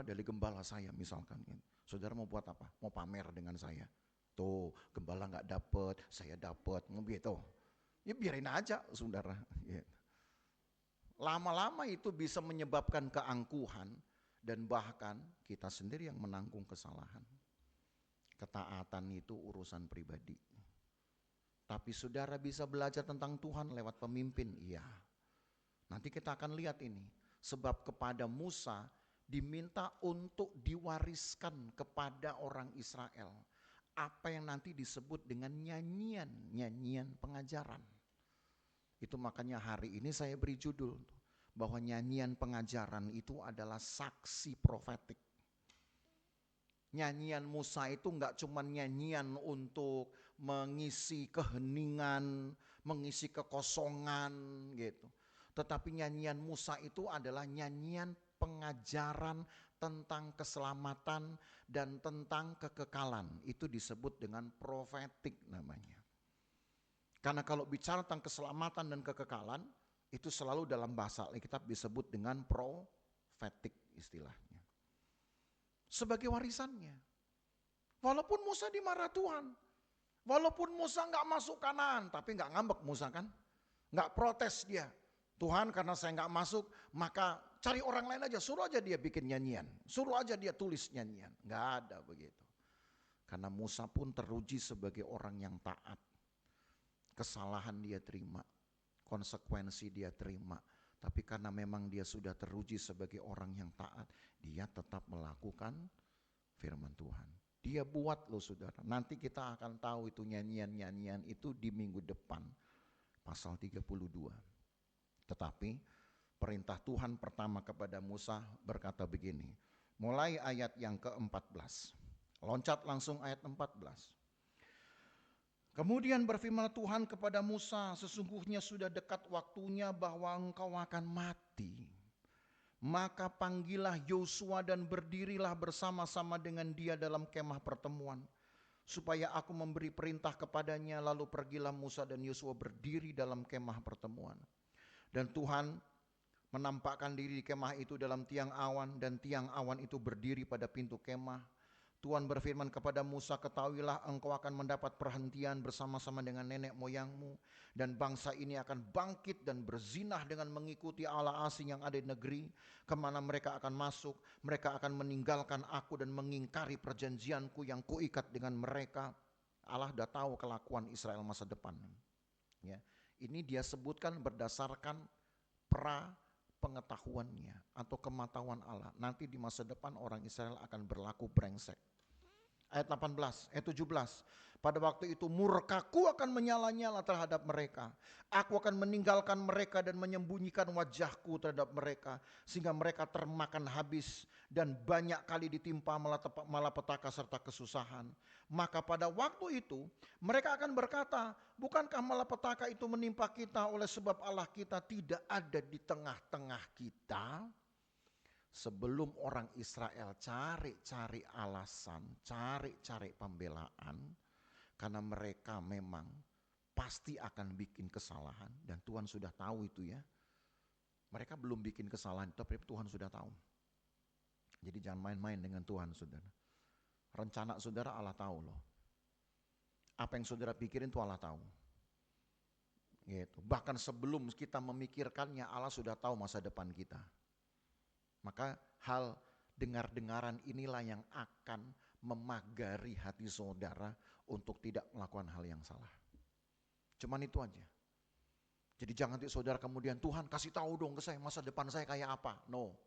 dari gembala saya misalkan. Gitu. Saudara mau buat apa? Mau pamer dengan saya? Tuh, gembala nggak dapat, saya dapat, mau gitu. Ya biarin aja saudara. Gitu. Lama-lama itu bisa menyebabkan keangkuhan dan bahkan kita sendiri yang menanggung kesalahan. Ketaatan itu urusan pribadi. Tapi saudara bisa belajar tentang Tuhan lewat pemimpin, iya. Nanti kita akan lihat ini. Sebab kepada Musa diminta untuk diwariskan kepada orang Israel apa yang nanti disebut dengan nyanyian pengajaran. Itu makanya hari ini saya beri judul bahwa nyanyian pengajaran itu adalah saksi profetik. Nyanyian Musa itu enggak cuma nyanyian untuk mengisi keheningan, mengisi kekosongan gitu. Tetapi nyanyian Musa itu adalah nyanyian pengajaran tentang keselamatan dan tentang kekekalan. Itu disebut dengan profetik namanya. Karena kalau bicara tentang keselamatan dan kekekalan, itu selalu dalam bahasa Alkitab disebut dengan profetik istilahnya. Sebagai warisannya. Walaupun Musa dimarah Tuhan. Walaupun Musa gak masuk Kanaan, tapi gak ngambek Musa kan. Gak protes dia. Tuhan karena saya gak masuk, maka cari orang lain aja. Suruh aja dia bikin nyanyian. Suruh aja dia tulis nyanyian. Gak ada begitu. Karena Musa pun teruji sebagai orang yang taat. Kesalahan dia terima, konsekuensi dia terima. Tapi karena memang dia sudah teruji sebagai orang yang taat, dia tetap melakukan firman Tuhan. Dia buat loh saudara. Nanti kita akan tahu itu nyanyian-nyanyian itu di minggu depan. Pasal 32. Tetapi perintah Tuhan pertama kepada Musa berkata begini. Mulai ayat yang ke-14. Loncat langsung ayat 14. Kemudian berfirman Tuhan kepada Musa, sesungguhnya sudah dekat waktunya bahwa engkau akan mati. Maka panggillah Yosua dan berdirilah bersama-sama dengan dia dalam kemah pertemuan. Supaya aku memberi perintah kepadanya, lalu pergilah Musa dan Yosua berdiri dalam kemah pertemuan. Dan Tuhan menampakkan diri di kemah itu dalam tiang awan, dan tiang awan itu berdiri pada pintu kemah. Tuhan berfirman kepada Musa, ketahuilah engkau akan mendapat perhentian bersama-sama dengan nenek moyangmu. Dan bangsa ini akan bangkit dan berzinah dengan mengikuti Allah asing yang ada di negeri. Kemana mereka akan masuk, mereka akan meninggalkan aku dan mengingkari perjanjianku yang kuikat dengan mereka. Allah sudah tahu kelakuan Israel masa depan. Ya, ini dia sebutkan berdasarkan pengetahuannya atau kematahuan Allah. Nanti di masa depan orang Israel akan berlaku brengsek. Ayat 18, ayat 17. Pada waktu itu murkaku akan menyala-nyala terhadap mereka. Aku akan meninggalkan mereka dan menyembunyikan wajahku terhadap mereka. Sehingga mereka termakan habis dan banyak kali ditimpa malapetaka serta kesusahan. Maka pada waktu itu mereka akan berkata, bukankah malapetaka itu menimpa kita oleh sebab Allah kita tidak ada di tengah-tengah kita? Sebelum orang Israel cari-cari alasan, cari-cari pembelaan, karena mereka memang pasti akan bikin kesalahan, dan Tuhan sudah tahu itu ya. Mereka belum bikin kesalahan, tapi Tuhan sudah tahu. Jadi jangan main-main dengan Tuhan saudara. Rencana saudara Allah tahu loh. Apa yang saudara pikirin itu Allah tahu. Gitu. Bahkan sebelum kita memikirkannya, Allah sudah tahu masa depan kita. Maka hal dengar-dengaran inilah yang akan memagari hati saudara untuk tidak melakukan hal yang salah. Cuman itu aja. Jadi jangan saudara kemudian, Tuhan kasih tahu dong ke saya masa depan saya kayak apa. No.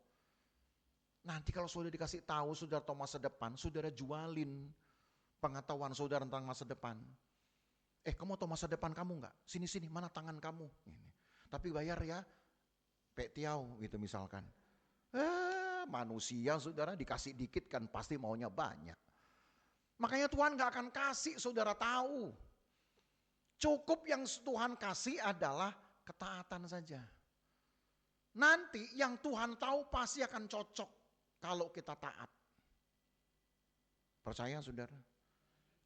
Nanti kalau saudara dikasih tahu saudara tahu masa depan, saudara jualin pengetahuan saudara tentang masa depan. Kamu tahu masa depan kamu enggak? Sini, mana tangan kamu? Ini. Tapi bayar ya, Pek Tiau gitu misalkan. Manusia saudara dikasih dikit kan pasti maunya banyak. Makanya Tuhan gak akan kasih saudara tahu. Cukup yang Tuhan kasih adalah ketaatan saja. Nanti yang Tuhan tahu pasti akan cocok kalau kita taat. Percaya saudara?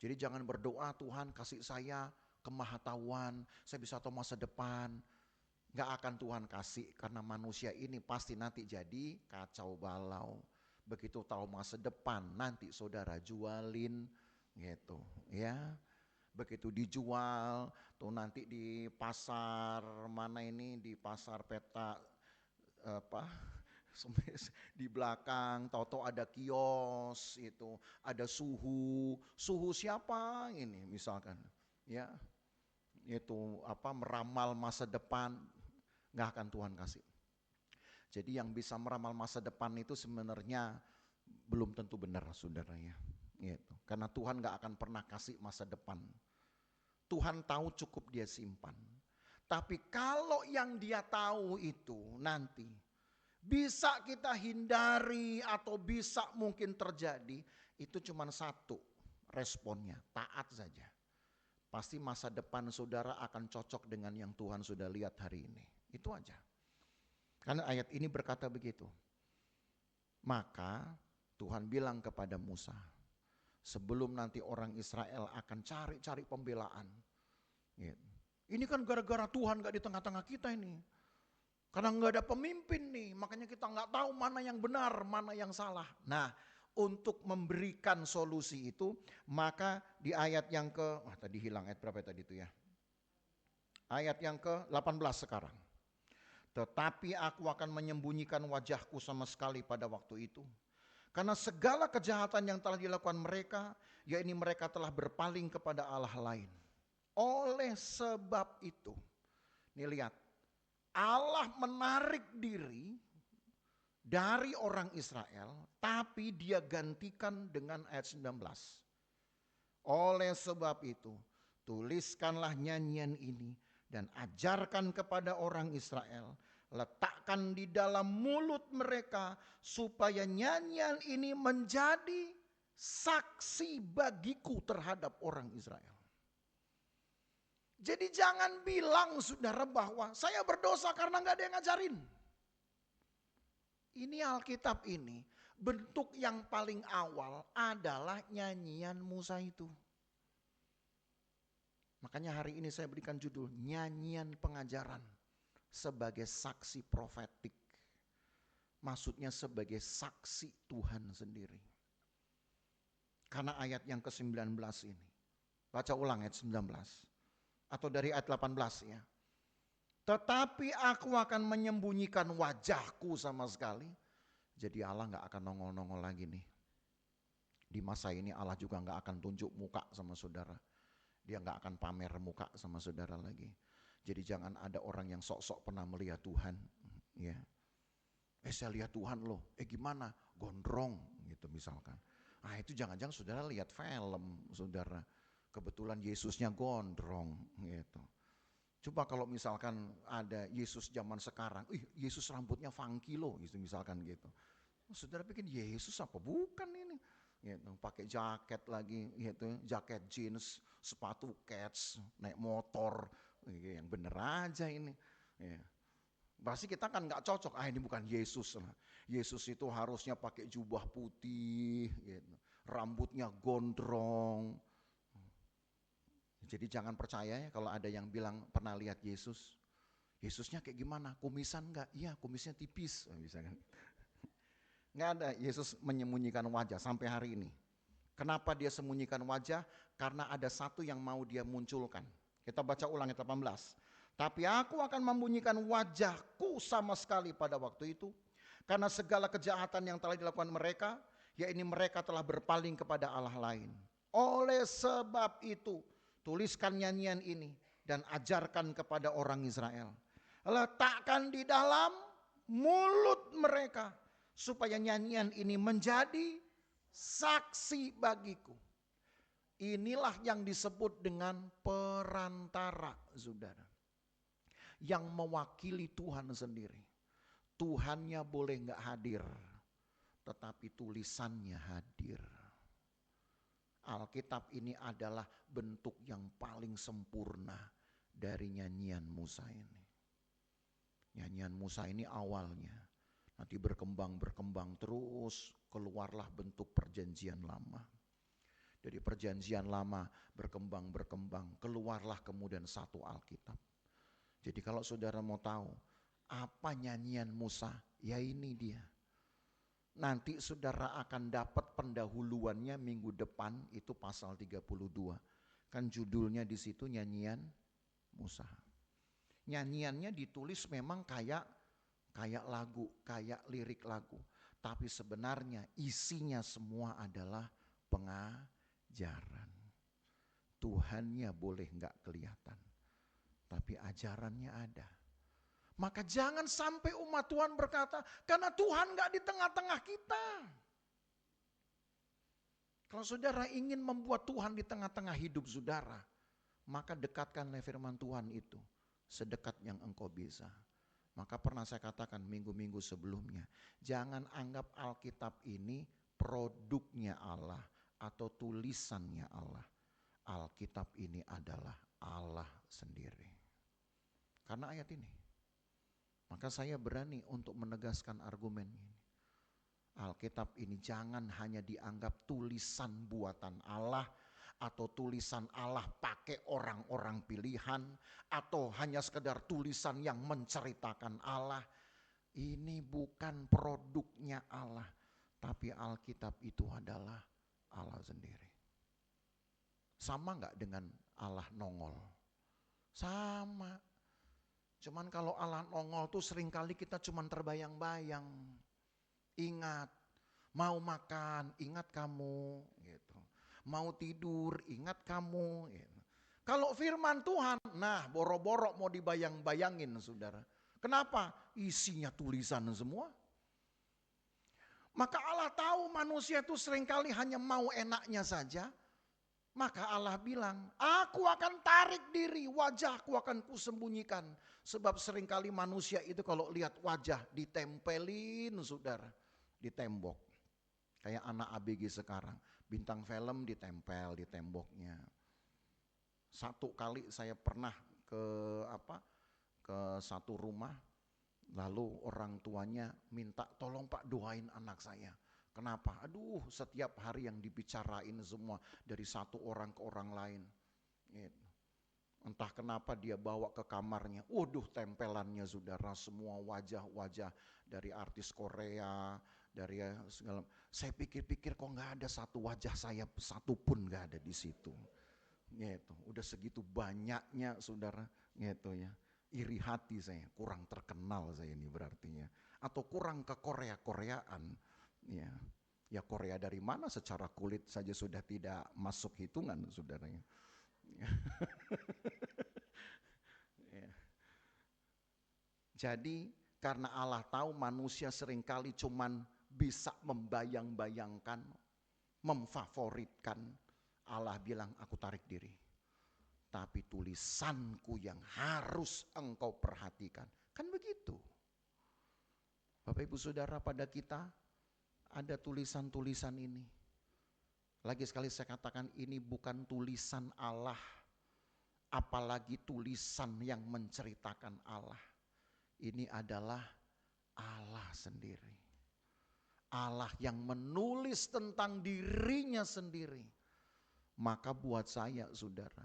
Jadi jangan berdoa Tuhan kasih saya kemahatauan, saya bisa tahu masa depan. Gak akan Tuhan kasih karena manusia ini pasti nanti jadi kacau balau. Begitu tahu masa depan nanti saudara jualin gitu ya. Begitu dijual tuh nanti di pasar mana ini, di pasar peta di belakang tahu-tahu ada kios itu, ada suhu siapa ini misalkan ya, itu meramal masa depan, nggak akan Tuhan kasih. Jadi yang bisa meramal masa depan itu sebenarnya belum tentu benar saudara ya, gitu. Karena Tuhan nggak akan pernah kasih masa depan. Tuhan tahu cukup dia simpan. Tapi kalau yang dia tahu itu nanti bisa kita hindari atau bisa mungkin terjadi, itu cuma satu responnya, taat saja. Pasti masa depan saudara akan cocok dengan yang Tuhan sudah lihat hari ini. Itu aja. Karena ayat ini berkata begitu. Maka Tuhan bilang kepada Musa, sebelum nanti orang Israel akan cari pembelaan. Ini kan gara-gara Tuhan gak di tengah-tengah kita ini. Karena gak ada pemimpin nih, makanya kita gak tahu mana yang benar, mana yang salah. Nah, untuk memberikan solusi itu, maka di ayat yang tadi hilang ayat berapa tadi itu ya? Ayat yang ke-18 sekarang. Tetapi aku akan menyembunyikan wajahku sama sekali pada waktu itu. Karena segala kejahatan yang telah dilakukan mereka, yakni mereka telah berpaling kepada Allah lain. Oleh sebab itu, nih lihat, Allah menarik diri dari orang Israel, tapi dia gantikan dengan ayat 19. Oleh sebab itu, tuliskanlah nyanyian ini dan ajarkan kepada orang Israel, letakkan di dalam mulut mereka supaya nyanyian ini menjadi saksi bagiku terhadap orang Israel. Jadi jangan bilang saudara bahwa saya berdosa karena gak ada yang ngajarin. Ini Alkitab ini bentuk yang paling awal adalah nyanyian Musa itu. Makanya hari ini saya berikan judul nyanyian pengajaran sebagai saksi profetik. Maksudnya sebagai saksi Tuhan sendiri. Karena ayat yang ke-19 ini. Baca ulang ayat 19. Atau dari ayat 18 ya. Tetapi aku akan menyembunyikan wajahku sama sekali. Jadi Allah gak akan nongol-nongol lagi nih. Di masa ini Allah juga gak akan tunjuk muka sama saudara. Dia gak akan pamer muka sama saudara lagi. Jadi jangan ada orang yang sok-sok pernah melihat Tuhan. Ya. Saya lihat Tuhan loh. Gimana? Gondrong gitu misalkan. Itu jangan-jangan saudara lihat film saudara. Kebetulan Yesusnya gondrong gitu. Coba kalau misalkan ada Yesus zaman sekarang, Yesus rambutnya funky loh gitu misalkan gitu. Saudara pikir Yesus apa? Bukan ini. Gitu, pakai jaket lagi gitu, jaket jeans, sepatu Keds, naik motor, yang bener aja ini. Ya. Pasti kita kan nggak cocok, ini bukan Yesus. Yesus itu harusnya pakai jubah putih, gitu. Rambutnya gondrong. Jadi jangan percaya ya kalau ada yang bilang pernah lihat Yesus. Yesusnya kayak gimana? Kumisan enggak? Iya, kumisnya tipis. Misalkan. Enggak ada Yesus menyembunyikan wajah sampai hari ini. Kenapa dia sembunyikan wajah? Karena ada satu yang mau dia munculkan. Kita baca ulang ayat 18. Tapi aku akan membunyikan wajahku sama sekali pada waktu itu. Karena segala kejahatan yang telah dilakukan mereka, yakni mereka telah berpaling kepada Allah lain. Oleh sebab itu, tuliskan nyanyian ini dan ajarkan kepada orang Israel. Letakkan di dalam mulut mereka supaya nyanyian ini menjadi saksi bagiku. Inilah yang disebut dengan perantara, saudara. Yang mewakili Tuhan sendiri. Tuhannya boleh nggak hadir, tetapi tulisannya hadir. Alkitab ini adalah bentuk yang paling sempurna dari nyanyian Musa ini. Nyanyian Musa ini awalnya, nanti berkembang terus keluarlah bentuk perjanjian lama. Dari perjanjian lama berkembang, keluarlah kemudian satu Alkitab. Jadi kalau saudara mau tahu apa nyanyian Musa, ya ini dia. Nanti saudara akan dapat pendahuluannya minggu depan, itu pasal 32. Kan judulnya di situ nyanyian Musa. Nyanyiannya ditulis memang kayak lagu, kayak lirik lagu. Tapi sebenarnya isinya semua adalah pengajaran. Tuhannya boleh nggak kelihatan, tapi ajarannya ada. Maka jangan sampai umat Tuhan berkata, karena Tuhan nggak di tengah-tengah kita. Kalau saudara ingin membuat Tuhan di tengah-tengah hidup saudara, maka dekatkanlah firman Tuhan itu sedekat yang engkau bisa. Maka pernah saya katakan minggu-minggu sebelumnya, jangan anggap Alkitab ini produknya Allah atau tulisannya Allah. Alkitab ini adalah Allah sendiri. Karena ayat ini, maka saya berani untuk menegaskan argumen ini. Alkitab ini jangan hanya dianggap tulisan buatan Allah atau tulisan Allah pakai orang-orang pilihan atau hanya sekedar tulisan yang menceritakan Allah. Ini bukan produknya Allah, tapi Alkitab itu adalah Allah sendiri. Sama gak dengan Allah nongol? Sama. Cuman kalau Allah nongol tuh seringkali kita cuman terbayang-bayang. Ingat, mau makan, ingat kamu. Gitu. Mau tidur, ingat kamu. Gitu. Kalau firman Tuhan, nah boro-boro mau dibayang-bayangin saudara. Kenapa? Isinya tulisan semua. Maka Allah tahu manusia itu seringkali hanya mau enaknya saja. Maka Allah bilang, aku akan tarik diri, wajahku akan kusembunyikan. Sebab seringkali manusia itu kalau lihat wajah ditempelin saudara, di tembok. Kayak anak ABG sekarang, bintang film ditempel di temboknya. Satu kali saya pernah ke satu rumah, lalu orang tuanya minta tolong Pak doain anak saya. Kenapa? Aduh, setiap hari yang dibicarain semua dari satu orang ke orang lain. Gitu. Entah kenapa dia bawa ke kamarnya. Waduh, tempelannya saudara, semua wajah-wajah dari artis Korea, dari segala. Saya pikir-pikir kok nggak ada satu wajah saya satu pun nggak ada di situ. Gitu. Udah segitu banyaknya saudara, gitu ya. Iri hati saya, kurang terkenal saya ini berartinya. Atau kurang ke Korea-Koreaan. Ya Korea dari mana secara kulit saja sudah tidak masuk hitungan saudaranya. Ya. Jadi karena Allah tahu manusia seringkali cuman bisa membayang-bayangkan, memfavoritkan, Allah bilang aku tarik diri. Tapi tulisanku yang harus engkau perhatikan. Kan begitu. Bapak Ibu Saudara, pada kita ada tulisan-tulisan ini. Lagi sekali saya katakan ini bukan tulisan Allah, apalagi tulisan yang menceritakan Allah. Ini adalah Allah sendiri. Allah yang menulis tentang dirinya sendiri. Maka buat saya saudara,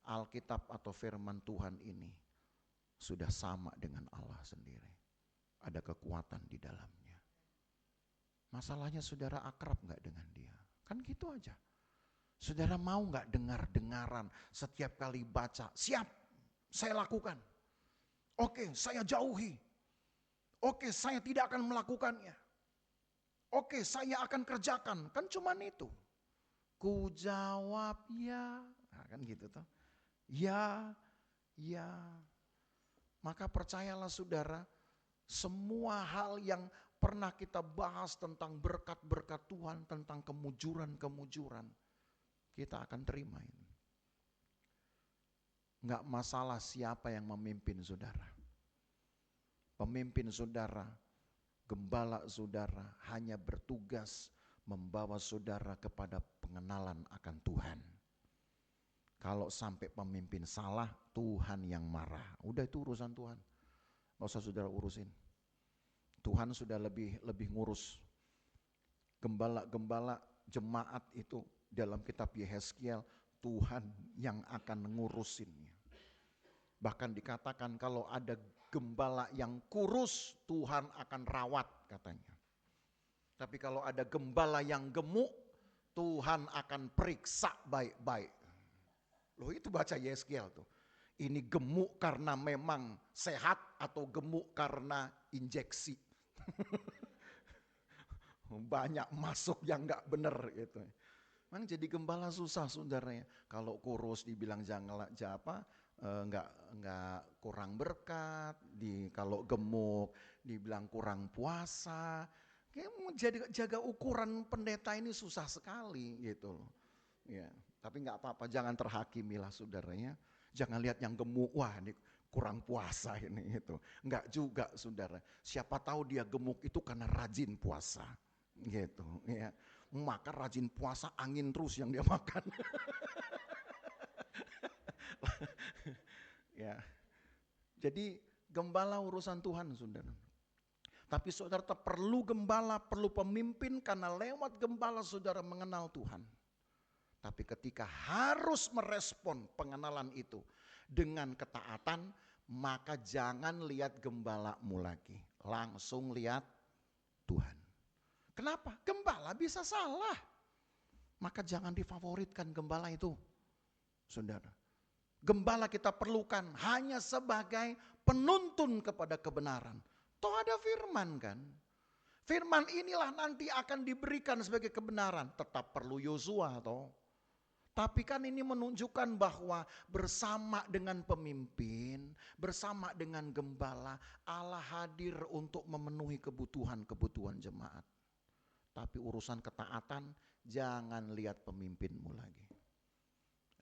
Alkitab atau firman Tuhan ini sudah sama dengan Allah sendiri. Ada kekuatan di dalamnya. Masalahnya saudara akrab gak dengan dia? Kan gitu aja. Saudara mau gak dengar-dengaran setiap kali baca? Siap, saya lakukan. Oke, saya jauhi. Oke, saya tidak akan melakukannya. Oke, saya akan kerjakan. Kan cuman itu. Ku jawab ya. Nah, kan gitu tuh. Ya. Maka percayalah saudara, semua hal yang pernah kita bahas tentang berkat-berkat Tuhan, tentang kemujuran-kemujuran, kita akan terima ini. Enggak masalah siapa yang memimpin saudara. Pemimpin saudara, gembala saudara hanya bertugas membawa saudara kepada pengenalan akan Tuhan. Kalau sampai pemimpin salah, Tuhan yang marah. Udah itu urusan Tuhan. Gak usah saudara urusin. Tuhan sudah lebih ngurus. Gembala-gembala jemaat itu dalam kitab Yehezkiel, Tuhan yang akan ngurusinnya. Bahkan dikatakan kalau ada gembala yang kurus, Tuhan akan rawat katanya. Tapi kalau ada gembala yang gemuk, Tuhan akan periksa baik-baik. Loh itu baca Yehezkiel tuh. Ini gemuk karena memang sehat atau gemuk karena injeksi. Banyak masuk yang gak bener gitu. Memang jadi gembala susah saudaranya. Kalau kurus dibilang jangan nggak kurang berkat, kalau gemuk dibilang kurang puasa. Kayak jaga ukuran pendeta ini susah sekali gitu loh. Ya, tapi nggak apa-apa, jangan terhakimilah saudaranya. Jangan lihat yang gemuk, wah ini kurang puasa ini gitu. Enggak juga saudara. Siapa tahu dia gemuk itu karena rajin puasa gitu ya. Maka rajin puasa angin terus yang dia makan. Ya. Jadi gembala urusan Tuhan saudara. Tapi saudara tetap perlu gembala, perlu pemimpin karena lewat gembala saudara mengenal Tuhan. Tapi ketika harus merespon pengenalan itu dengan ketaatan, maka jangan lihat gembalamu lagi. Langsung lihat Tuhan. Kenapa? Gembala bisa salah. Maka jangan difavoritkan gembala itu. Saudara. Gembala kita perlukan hanya sebagai penuntun kepada kebenaran. Toh ada firman kan. Firman inilah nanti akan diberikan sebagai kebenaran. Tetap perlu Yosua toh. Tapi kan ini menunjukkan bahwa bersama dengan pemimpin, bersama dengan gembala, Allah hadir untuk memenuhi kebutuhan-kebutuhan jemaat. Tapi urusan ketaatan, jangan lihat pemimpinmu lagi.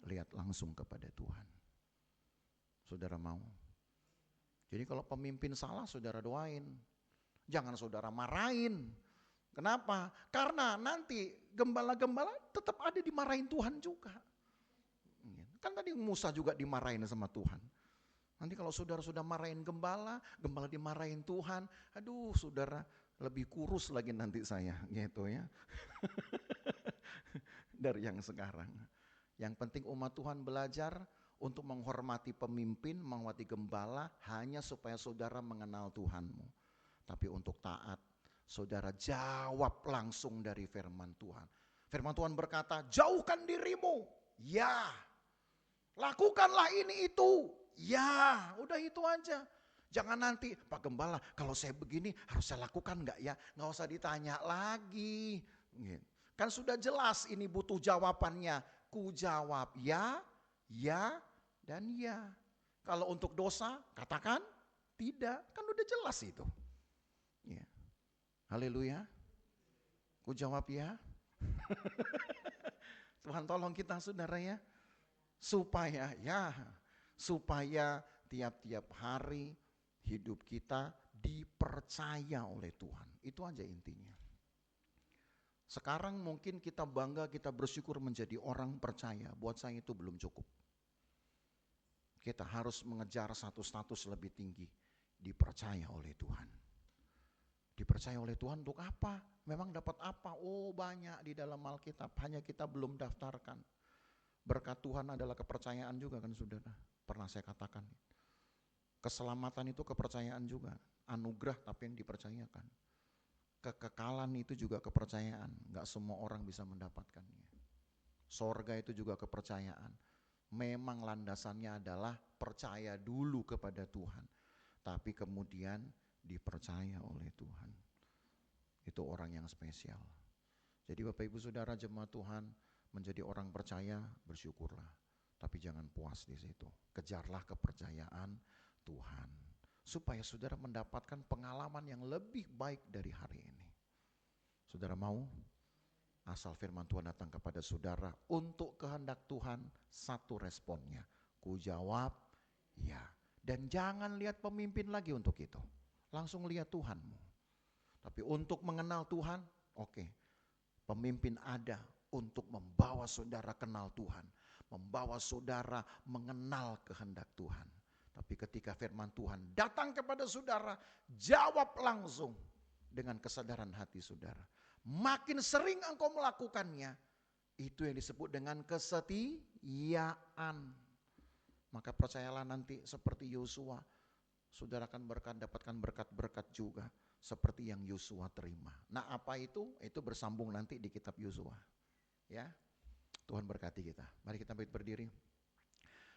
Lihat langsung kepada Tuhan. Saudara mau? Jadi kalau pemimpin salah, saudara doain. Jangan saudara marahin. Kenapa? Karena nanti gembala-gembala tetap ada dimarahin Tuhan juga. Kan tadi Musa juga dimarahin sama Tuhan. Nanti kalau saudara sudah marahin gembala, gembala dimarahin Tuhan. Aduh saudara, lebih kurus lagi nanti saya gitu ya. Dari yang sekarang. Yang penting umat Tuhan belajar untuk menghormati pemimpin, menghormati gembala hanya supaya saudara mengenal Tuhanmu. Tapi untuk taat, saudara jawab langsung dari firman Tuhan. Firman Tuhan berkata, jauhkan dirimu. Ya. Lakukanlah ini itu. Ya. Udah itu aja. Jangan nanti, Pak Gembala kalau saya begini harus saya lakukan enggak ya? Nggak usah ditanya lagi. Kan sudah jelas ini butuh jawabannya. Ku jawab ya, ya, dan ya. Kalau untuk dosa katakan tidak. Kan udah jelas itu. Ya. Haleluya. Ku jawab ya. Tuhan tolong kita saudara ya. Supaya tiap-tiap hari hidup kita dipercaya oleh Tuhan. Itu aja intinya. Sekarang mungkin kita bangga, kita bersyukur menjadi orang percaya. Buat saya itu belum cukup. Kita harus mengejar satu status lebih tinggi. Dipercaya oleh Tuhan. Dipercaya oleh Tuhan untuk apa? Memang dapat apa? Oh banyak di dalam Alkitab, hanya kita belum daftarkan. Berkat Tuhan adalah kepercayaan juga kan saudara. Pernah saya katakan. Keselamatan itu kepercayaan juga. Anugerah tapi yang dipercayakan. Kekekalan itu juga kepercayaan. Gak semua orang bisa mendapatkannya. Sorga itu juga kepercayaan. Memang landasannya adalah percaya dulu kepada Tuhan. Tapi kemudian dipercaya oleh Tuhan. Itu orang yang spesial. Jadi Bapak Ibu Saudara jemaat Tuhan, menjadi orang percaya bersyukurlah. Tapi jangan puas di situ. Kejarlah kepercayaan Tuhan. supaya saudara mendapatkan pengalaman yang lebih baik dari hari ini. Saudara mau? Asal firman Tuhan datang kepada saudara untuk kehendak Tuhan, satu responnya. Ku jawab, ya. Dan jangan lihat pemimpin lagi untuk itu. Langsung lihat Tuhanmu. Tapi untuk mengenal Tuhan, oke. Pemimpin ada untuk membawa saudara kenal Tuhan. Membawa saudara mengenal kehendak Tuhan. Tapi ketika firman Tuhan datang kepada saudara, jawab langsung dengan kesadaran hati saudara. Makin sering engkau melakukannya, itu yang disebut dengan kesetiaan. Maka percayalah nanti seperti Yosua, saudara akan dapatkan berkat-berkat juga seperti yang Yosua terima. Nah, apa itu? Itu bersambung nanti di kitab Yosua. Ya, Tuhan berkati kita. Mari kita berdiri.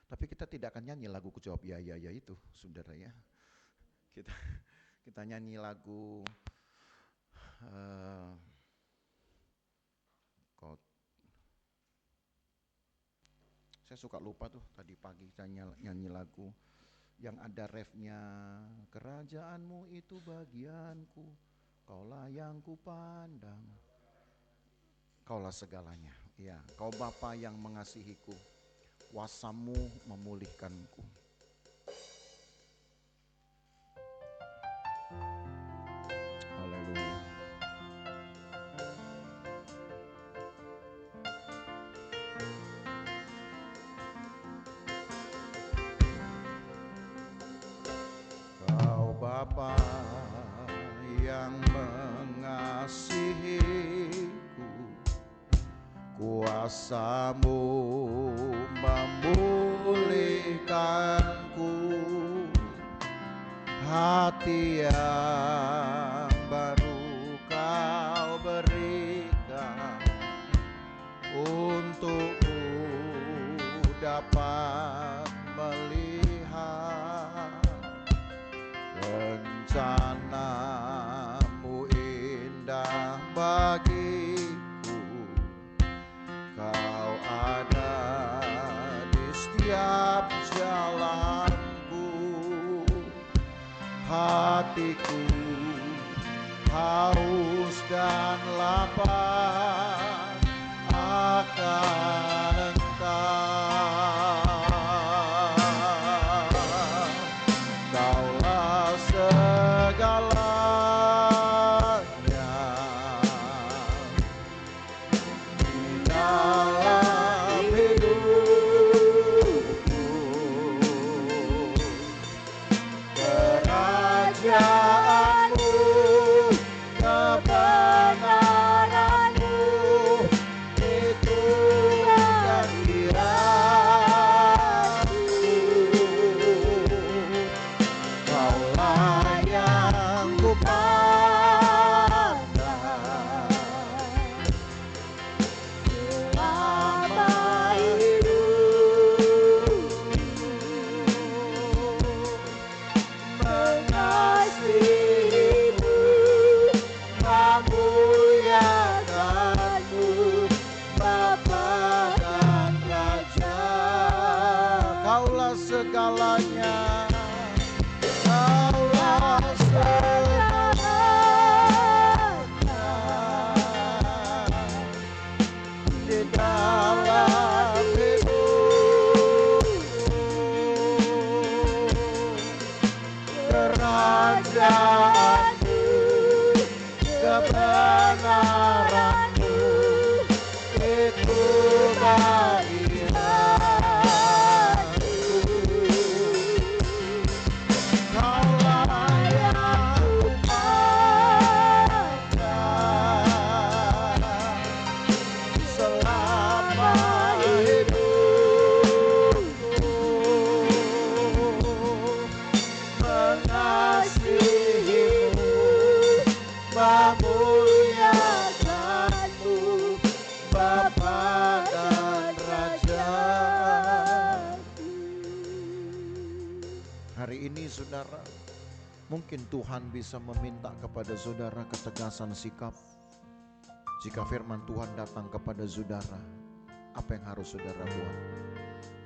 Tapi kita tidak akan nyanyi lagu ku jawab ya itu, saudara ya. Kita nyanyi lagu saya suka lupa tuh, tadi pagi kita nyanyi lagu yang ada refnya, kerajaanmu itu bagianku, kaulah yang ku pandang, kaulah segalanya. Ya, kau Bapa yang mengasihiku, kuasamu memulihkanku. Haleluya. Kau Bapa yang mengasihiku, kuasamu memulihkanku, hati yang baru kau berikan untukku dapat melihat rencanamu indah bagiku. Kau ada di setiap jalanku, hatiku haus dan lapar akan Engkau. Kaulah segalanya di dalam hidupku, kerajaanmu, kebenaranmu, itu yang Kaulah yang ku pandang selama hidupku, mengasihimu, memuliakanmu, Bapa dan Raja. Kaulah segalanya, kaulah segalanya di dalam hidupku, kerajaanmu, kebenaranmu, itu bagianku. Kaulah yang ku pandang selama hidupku, mengasihimu, memuliakanmu, Bapa dan Rajaku. Hari ini saudara, mungkin Tuhan bisa meminta kepada saudara ketegasan sikap. Jika firman Tuhan datang kepada saudara, apa yang harus saudara buat?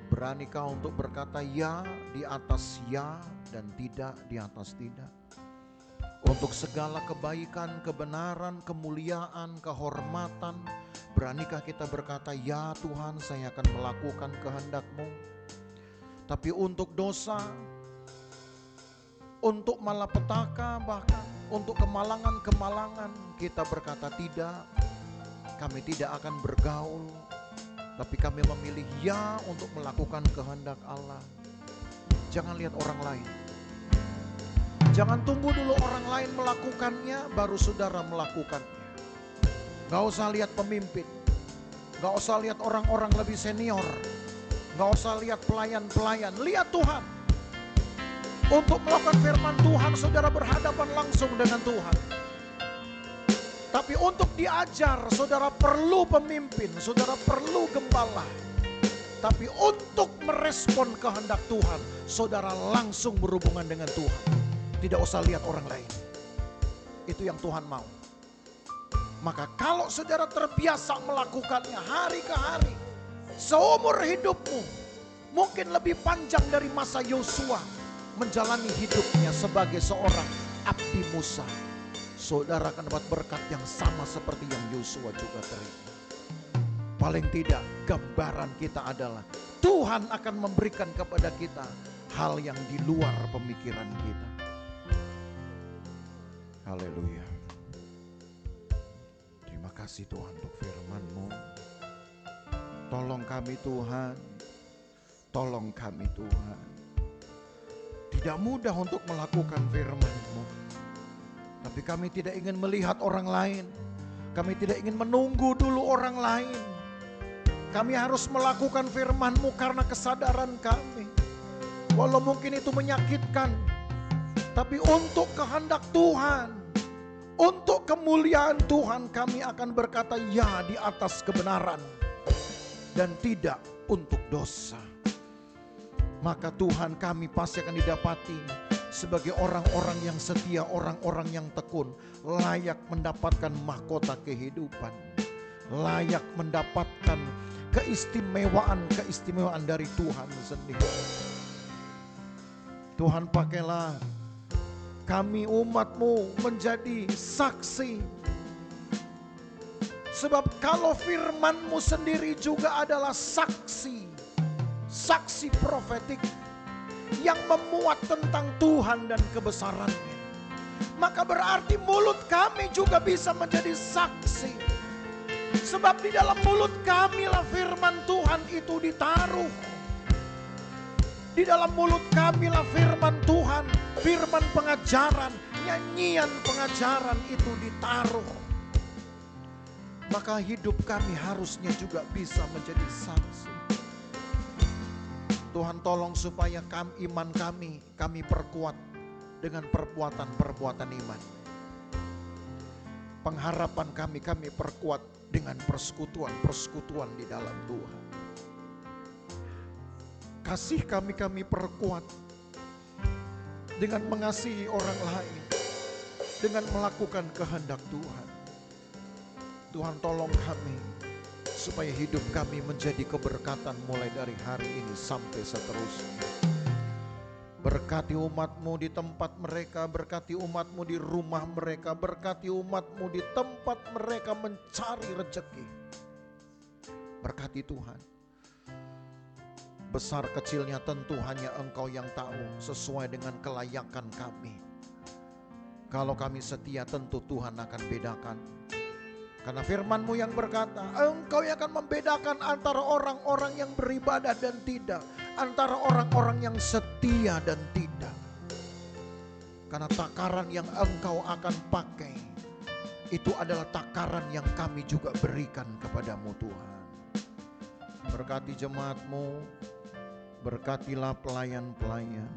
Beranikah untuk berkata ya di atas ya dan tidak di atas tidak? Untuk segala kebaikan, kebenaran, kemuliaan, kehormatan, beranikah kita berkata, ya Tuhan, saya akan melakukan kehendak-Mu? Tapi untuk dosa, untuk malapetaka, bahkan untuk kemalangan-kemalangan, kita berkata tidak, kami tidak akan bergaul, tapi kami memilih ya untuk melakukan kehendak Allah. Jangan lihat orang lain. Jangan tunggu dulu orang lain melakukannya, baru saudara melakukannya. Gak usah lihat pemimpin, gak usah lihat orang-orang lebih senior, gak usah lihat pelayan-pelayan, lihat Tuhan. Untuk melakukan firman Tuhan, saudara berhadapan langsung dengan Tuhan. Tapi untuk diajar, saudara perlu pemimpin, saudara perlu gembala. Tapi untuk merespon kehendak Tuhan, saudara langsung berhubungan dengan Tuhan. Tidak usah lihat orang lain. Itu yang Tuhan mau. Maka kalau saudara terbiasa melakukannya hari ke hari, seumur hidupmu, mungkin lebih panjang dari masa Yosua menjalani hidupnya sebagai seorang abdi Musa, saudara akan dapat berkat yang sama seperti yang Yosua juga terima. Paling tidak gambaran kita adalah Tuhan akan memberikan kepada kita hal yang di luar pemikiran kita. Haleluya. Terima kasih Tuhan untuk firman-Mu. Tolong kami Tuhan. Tolong kami Tuhan. Tidak mudah untuk melakukan firman-Mu. Tapi kami tidak ingin melihat orang lain. Kami tidak ingin menunggu dulu orang lain. Kami harus melakukan firman-Mu karena kesadaran kami. Walau mungkin itu menyakitkan, tapi untuk kehendak Tuhan, untuk kemuliaan Tuhan, kami akan berkata ya di atas kebenaran dan tidak untuk dosa. Maka Tuhan, kami pasti akan didapati sebagai orang-orang yang setia, orang-orang yang tekun, layak mendapatkan mahkota kehidupan, layak mendapatkan keistimewaan dari Tuhan sendiri. Tuhan, pakailah kami umat-Mu menjadi saksi. Sebab kalau firman-Mu sendiri juga adalah saksi, saksi profetik yang memuat tentang Tuhan dan kebesarannya, maka berarti mulut kami juga bisa menjadi saksi. Sebab di dalam mulut kamilah firman Tuhan itu ditaruh. Di dalam mulut kamilah firman Tuhan, firman pengajaran, nyanyian pengajaran itu ditaruh. Maka hidup kami harusnya juga bisa menjadi saksi. Tuhan, tolong supaya iman kami perkuat dengan perbuatan-perbuatan iman. Pengharapan kami perkuat dengan persekutuan di dalam Tuhan. Kasih kami perkuat dengan mengasihi orang lain, dengan melakukan kehendak Tuhan. Tuhan, tolong kami supaya hidup kami menjadi keberkatan mulai dari hari ini sampai seterusnya. Berkati umat-Mu di tempat mereka, berkati umat-Mu di rumah mereka, berkati umat-Mu di tempat mereka mencari rezeki. Berkati Tuhan. Besar kecilnya tentu hanya Engkau yang tahu, sesuai dengan kelayakan kami. Kalau kami setia, tentu Tuhan akan bedakan. Karena firman-Mu yang berkata, Engkau yang akan membedakan antara orang-orang yang beribadah dan tidak, antara orang-orang yang setia dan tidak. Karena takaran yang Engkau akan pakai, itu adalah takaran yang kami juga berikan kepadamu Tuhan. Berkati jemaat-Mu, berkatilah pelayan-pelayan,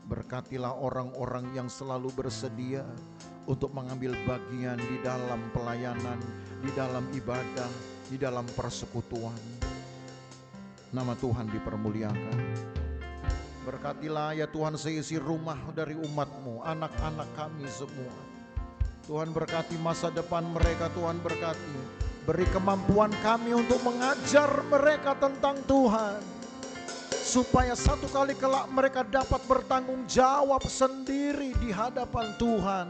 berkatilah orang-orang yang selalu bersedia untuk mengambil bagian di dalam pelayanan, di dalam ibadah, di dalam persekutuan. Nama Tuhan dipermuliakan. Berkatilah ya Tuhan seisi rumah dari umat-Mu, anak-anak kami semua. Tuhan berkati masa depan mereka, Tuhan berkati. Beri kemampuan kami untuk mengajar mereka tentang Tuhan. supaya satu kali kelak mereka dapat bertanggung jawab sendiri di hadapan Tuhan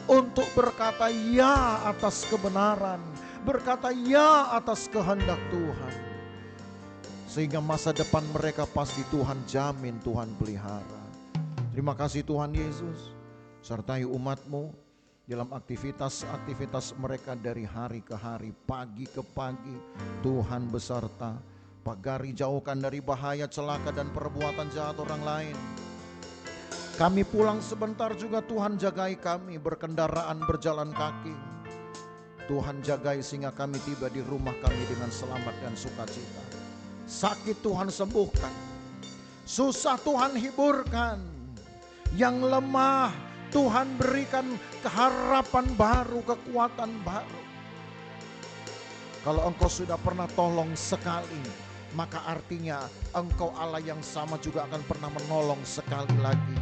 untuk berkata ya atas kebenaran, berkata ya atas kehendak Tuhan. Sehingga masa depan mereka pasti Tuhan jamin, Tuhan pelihara. Terima kasih Tuhan Yesus, sertai umat-Mu dalam aktivitas-aktivitas mereka dari hari ke hari, pagi ke pagi. Tuhan beserta, pagari jauhkan dari bahaya, celaka dan perbuatan jahat orang lain. Kami pulang sebentar juga Tuhan jagai kami, berkendaraan, berjalan kaki. Tuhan jagai sehingga kami tiba di rumah kami dengan selamat dan sukacita. Sakit Tuhan sembuhkan, susah Tuhan hiburkan, yang lemah Tuhan berikan keharapan baru, kekuatan baru. Kalau engkau sudah pernah tolong sekali, maka artinya engkau Allah yang sama juga akan pernah menolong sekali lagi.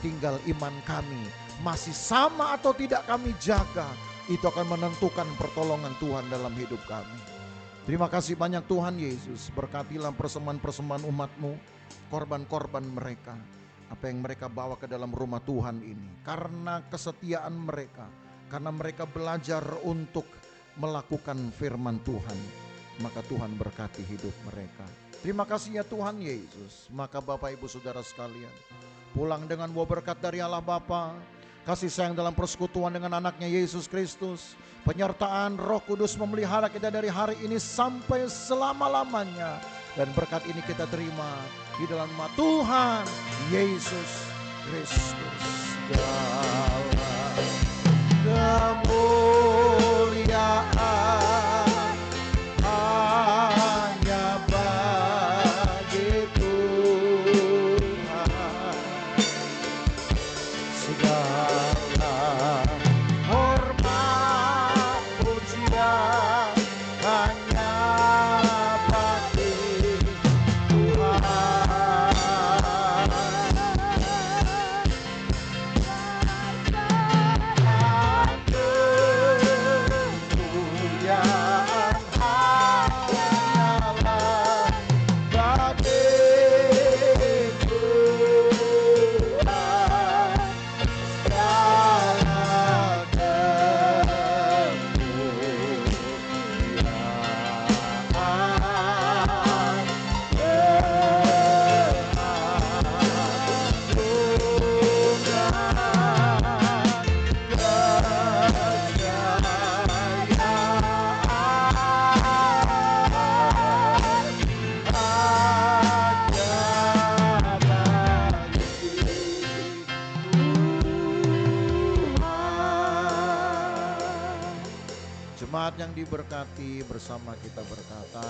Tinggal iman kami masih sama atau tidak kami jaga, itu akan menentukan pertolongan Tuhan dalam hidup kami. Terima kasih banyak Tuhan Yesus, berkatilah persembahan-persembahan umat-Mu, korban-korban mereka, apa yang mereka bawa ke dalam rumah Tuhan ini. Karena kesetiaan mereka, karena mereka belajar untuk melakukan firman Tuhan, maka Tuhan berkati hidup mereka. Terima kasih ya Tuhan Yesus. Maka Bapak Ibu Saudara sekalian, pulang dengan buah berkat dari Allah Bapa, kasih sayang dalam persekutuan dengan anaknya Yesus Kristus, penyertaan Roh Kudus memelihara kita dari hari ini sampai selama-lamanya. Dan berkat ini kita terima di dalam nama Tuhan Yesus Kristus. Segala kemuliaan hanya bagi Tuhan. Segala hormat pujian hanya bagi Tuhan. Kemuliaan hanyalah bagi Tuhan. Segala Jemaat yang diberkati, bersama kita berkata,